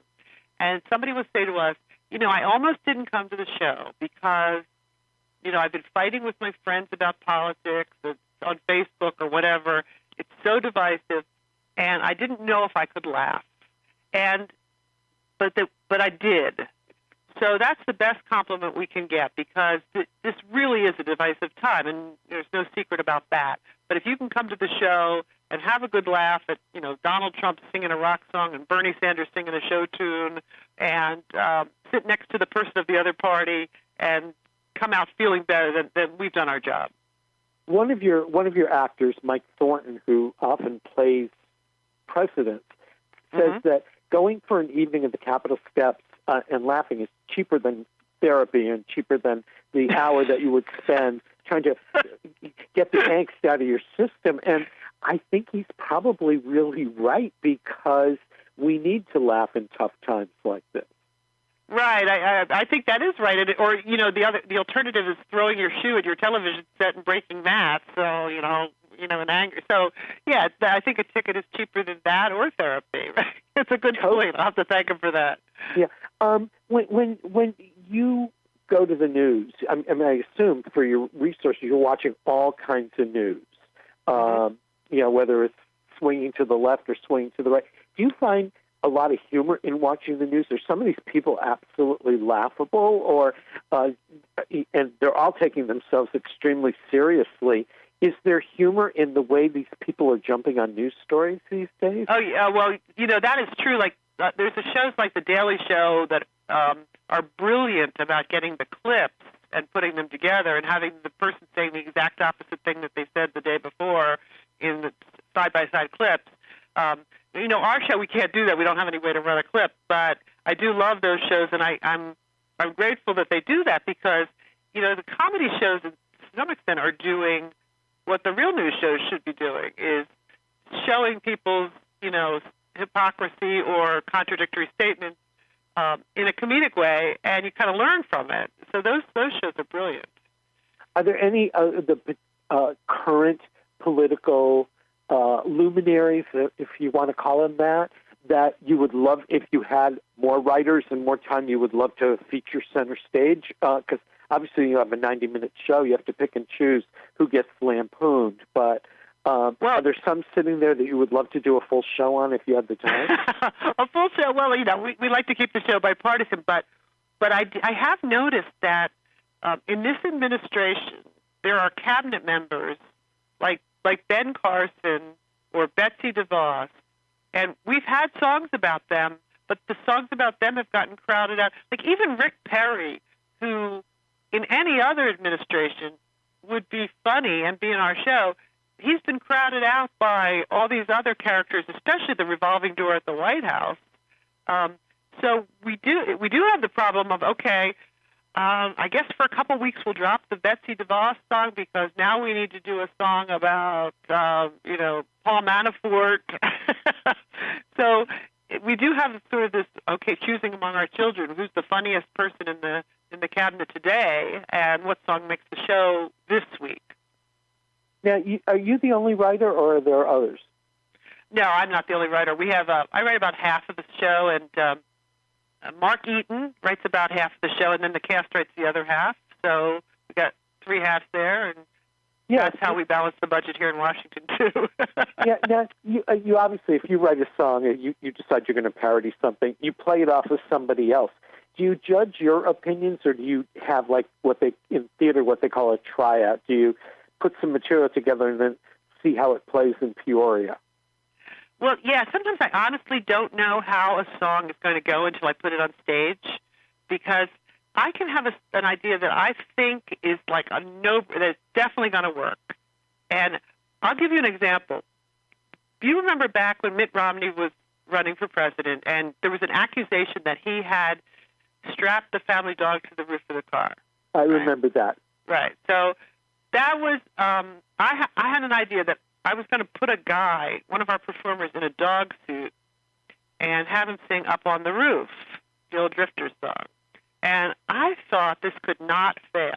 and somebody will say to us, I almost didn't come to the show because, I've been fighting with my friends about politics on Facebook or whatever. It's so divisive, and I didn't know if I could laugh. But I did. So that's the best compliment we can get because this really is a divisive time, and there's no secret about that. But if you can come to the show and have a good laugh at, Donald Trump singing a rock song and Bernie Sanders singing a show tune and sit next to the person of the other party and come out feeling better, then we've done our job. One of your actors, Mike Thornton, who often plays presidents, says that going for an evening at the Capitol Steps and laughing is cheaper than therapy and cheaper than the hour that you would spend trying to get the angst out of your system. And I think he's probably really right because we need to laugh in tough times like this. Right, I think that is right. The alternative is throwing your shoe at your television set and breaking that. So in anger. So yeah, I think a ticket is cheaper than that or therapy. Right? It's a good point. I'll have to thank him for that. Yeah. When you go to the news, I assume for your resources, you're watching all kinds of news. Whether it's swinging to the left or swinging to the right. Do you find a lot of humor in watching the news? Are some of these people absolutely laughable, and they're all taking themselves extremely seriously? Is there humor in the way these people are jumping on news stories these days? Oh, yeah. Well, that is true. Like, there's the shows like The Daily Show that are brilliant about getting the clips and putting them together and having the person saying the exact opposite thing that they said the day before in the side-by-side clips. Our show, we can't do that. We don't have any way to run a clip. But I do love those shows, and I'm grateful that they do that because, the comedy shows to some extent are doing what the real news shows should be doing, is showing people's, hypocrisy or contradictory statements in a comedic way, and you kind of learn from it. So those shows are brilliant. Are there any the current political luminaries, if you want to call them that you would love, if you had more writers and more time, you would love to feature center stage? Because obviously you have a 90-minute show. You have to pick and choose who gets lampooned. But are there some sitting there that you would love to do a full show on if you had the time? A full show? Well, we like to keep the show bipartisan, but I have noticed that in this administration there are cabinet members like Ben Carson or Betsy DeVos, and we've had songs about them, but the songs about them have gotten crowded out. Like even Rick Perry, who in any other administration would be funny and be in our show, he's been crowded out by all these other characters, especially the revolving door at the White House. So we do have the problem of, okay, I guess for a couple weeks we'll drop the Betsy DeVos song because now we need to do a song about, Paul Manafort. So we do have sort of this, choosing among our children who's the funniest person in the cabinet today and what song makes the show this week. Now, are you the only writer, or are there others? No, I'm not the only writer. We have I write about half of the show, and Mark Eaton writes about half of the show, and then the cast writes the other half. So we got three halves there, and that's how we balance the budget here in Washington too. Yeah. Now, you obviously, if you write a song and you decide you're going to parody something, you play it off of somebody else. Do you judge your opinions, or do you have in theater what they call a tryout? Do you put some material together and then see how it plays in Peoria? Well, yeah, sometimes I honestly don't know how a song is going to go until I put it on stage, because I can have an idea that I think is like that's definitely going to work. And I'll give you an example. Do you remember back when Mitt Romney was running for president and there was an accusation that he had strapped the family dog to the roof of the car? I remember that. Right. So that was, I had an idea that I was going to put a guy, one of our performers, in a dog suit and have him sing Up on the Roof, the old Drifters song. And I thought this could not fail.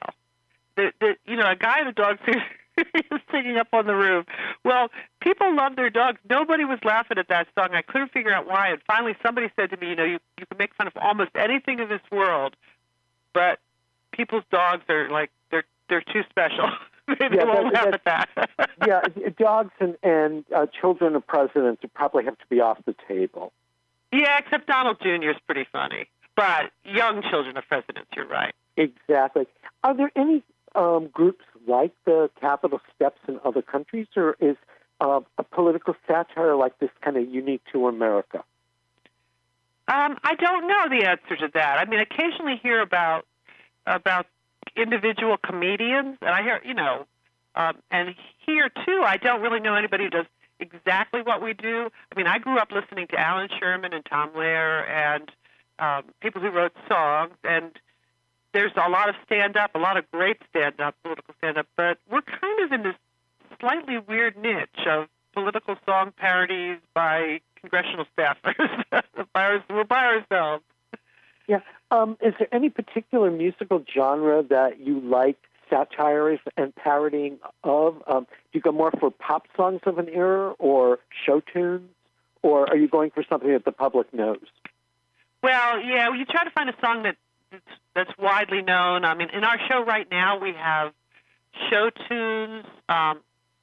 A guy in a dog suit singing Up on the Roof. Well, people love their dogs. Nobody was laughing at that song. I couldn't figure out why. And finally somebody said to me, you can make fun of almost anything in this world, but people's dogs are like, they're too special. They won't laugh at that. Yeah, dogs and children of presidents would probably have to be off the table. Yeah, except Donald Jr. is pretty funny. But young children of presidents, you're right. Exactly. Are there any groups like the Capitol Steps in other countries, or is a political satire like this kind of unique to America? I don't know the answer to that. I mean, I occasionally hear about individual comedians, and I hear, and here too, I don't really know anybody who does exactly what we do. I mean, I grew up listening to Alan Sherman and Tom Lehrer and people who wrote songs, and there's a lot of stand-up, a lot of great stand-up, political stand-up, but we're kind of in this slightly weird niche of political song parodies by congressional staffers. We're by ourselves. Yeah. Is there any particular musical genre that you like satire and parodying of? Do you go more for pop songs of an era or show tunes, or are you going for something that the public knows? Well, yeah, you try to find a song that's widely known. I mean, in our show right now, we have show tunes.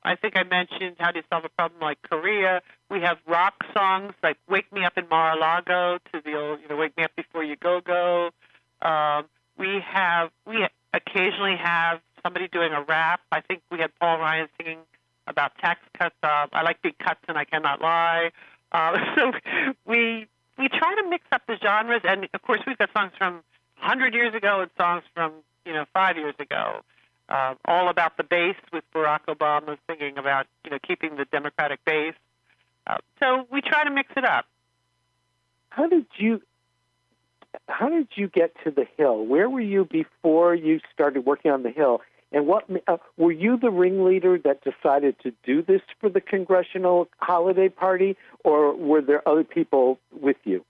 I think I mentioned How Do You Solve a Problem Like Korea. We have rock songs like Wake Me Up in Mar-a-Lago to the old, Wake Me Up Before You Go-Go. We occasionally have somebody doing a rap. I think we had Paul Ryan singing about tax cuts. I like big cuts and I cannot lie. So we try to mix up the genres, and of course we've got songs from 100 years ago and songs from 5 years ago. All about the base with Barack Obama singing about keeping the Democratic base. So we try to mix it up. How did you get to the Hill? Where were you before you started working on the Hill? And what were you the ringleader that decided to do this for the Congressional Holiday Party, or were there other people with you?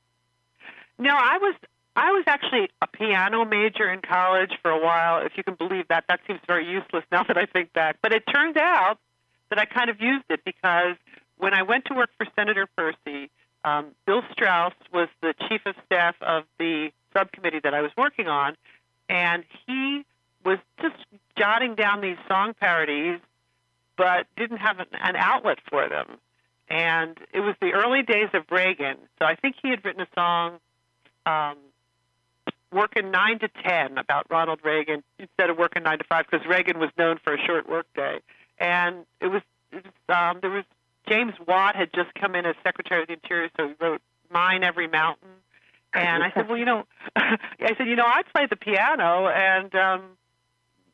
No, I was actually a piano major in college for a while, if you can believe that. That seems very useless now that I think back. But it turned out that I kind of used it because when I went to work for Senator Percy, Bill Strauss was the chief of staff of the subcommittee that I was working on, and he was just jotting down these song parodies, but didn't have an outlet for them. And it was the early days of Reagan, so I think he had written a song, working 9 to 10 about Ronald Reagan instead of working 9 to 5, because Reagan was known for a short workday. And there was James Watt had just come in as Secretary of the Interior, so he wrote "Mine Every Mountain." And I said, well, I play the piano, and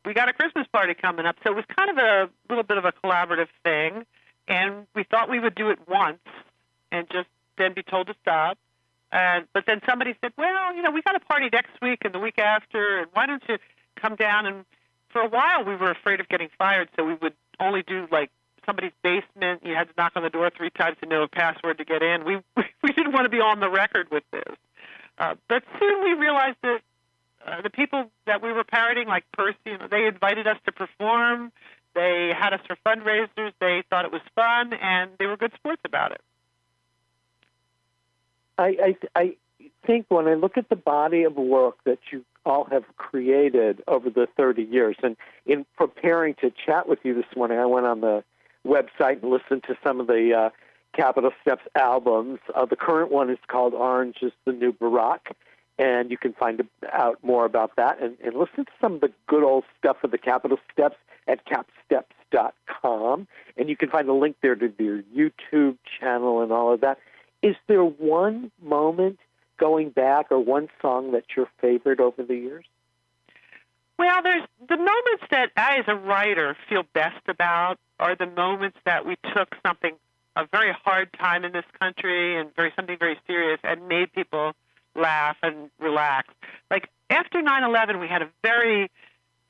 we got a Christmas party coming up. So it was kind of a little bit of a collaborative thing, and we thought we would do it once and just then be told to stop. But then somebody said, well, we got a party next week and the week after, and why don't you come down? And for a while we were afraid of getting fired, so we would only do like somebody's basement. You had to knock on the door 3 times to know a password to get in. We didn't want to be on the record with this. But soon we realized that the people that we were parodying, like Percy, they invited us to perform. They had us for fundraisers. They thought it was fun, and they were good sports about it. I think when I look at the body of work that you all have created over the 30 years, and in preparing to chat with you this morning, I went on the website and listened to some of the Capitol Steps albums. The current one is called Orange is the New Barack, and you can find out more about that and listen to some of the good old stuff of the Capitol Steps at capsteps.com, and you can find a link there to their YouTube channel and all of that. Is there one moment going back or one song that's your favorite over the years? Well, there's the moments that I, as a writer, feel best about are the moments that we took something, a very hard time in this country and something very serious, and made people laugh and relax. Like after 9/11, we had a very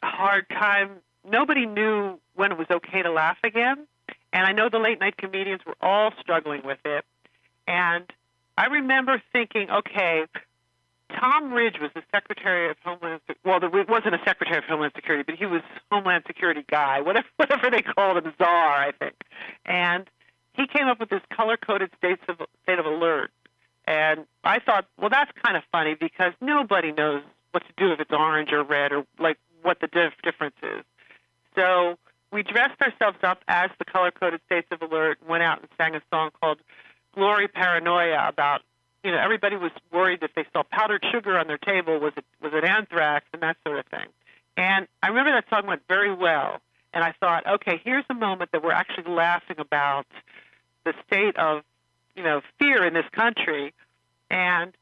hard time. Nobody knew when it was okay to laugh again, and I know the late-night comedians were all struggling with it. And I remember thinking, okay, Tom Ridge was the Secretary of Homeland Security. Well, there wasn't a Secretary of Homeland Security, but he was Homeland Security guy, whatever they called him, czar, I think. And he came up with this color-coded state of alert. And I thought, well, that's kind of funny because nobody knows what to do if it's orange or red or like what the difference is. So we dressed ourselves up as the color-coded states of alert and went out and sang a song called Glory Paranoia about, everybody was worried if they saw powdered sugar on their table, was it anthrax and that sort of thing. And I remember that song went very well. And I thought, okay, here's a moment that we're actually laughing about the state of, fear in this country. And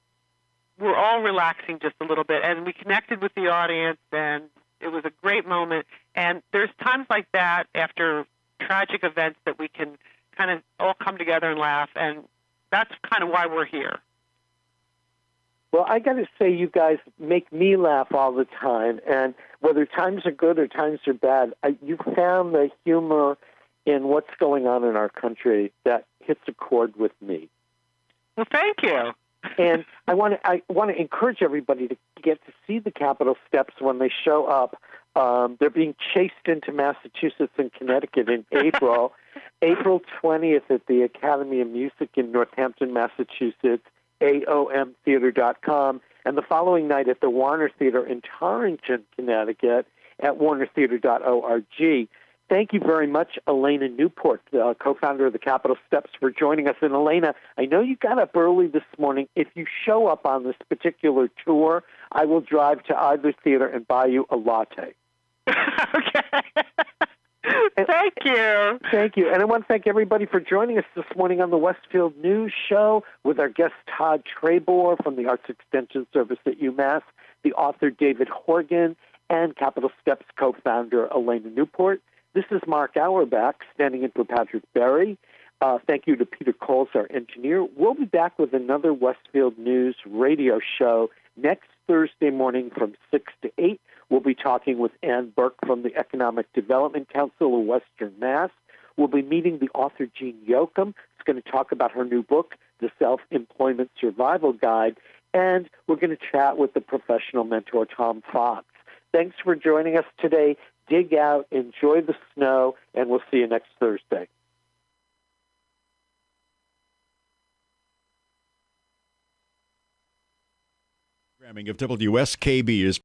we're all relaxing just a little bit. And we connected with the audience, and it was a great moment. And there's times like that after tragic events that we can kind of all come together and laugh, and that's kind of why we're here. Well, I got to say, you guys make me laugh all the time, and whether times are good or times are bad, you found the humor in what's going on in our country that hits a chord with me. Well, thank you. And I want to encourage everybody to get to see the Capitol Steps when they show up. They're being chased into Massachusetts and Connecticut in April. April 20th at the Academy of Music in Northampton, Massachusetts, aomtheater.com, and the following night at the Warner Theater in Torrington, Connecticut at warnertheater.org. Thank you very much, Elaina Newport, the co-founder of the Capitol Steps, for joining us. And Elaina, I know you got up early this morning. If you show up on this particular tour, I will drive to either theater and buy you a latte. Okay. Thank you. Thank you. And I want to thank everybody for joining us this morning on the Westfield News Show with our guest Todd Trebour from the Arts Extension Service at UMass, the author David Horgan, and Capital Steps co-founder Elaina Newport. This is Mark Auerbach standing in for Patrick Berry. Thank you to Peter Coles, our engineer. We'll be back with another Westfield News radio show next Thursday morning from 6 to 8. We'll be talking with Ann Burke from the Economic Development Council of Western Mass. We'll be meeting the author Jean Yoakum, who's going to talk about her new book, The Self-Employment Survival Guide. And we're going to chat with the professional mentor, Tom Fox. Thanks for joining us today. Dig out, enjoy the snow, and we'll see you next Thursday. Programming of WSKB is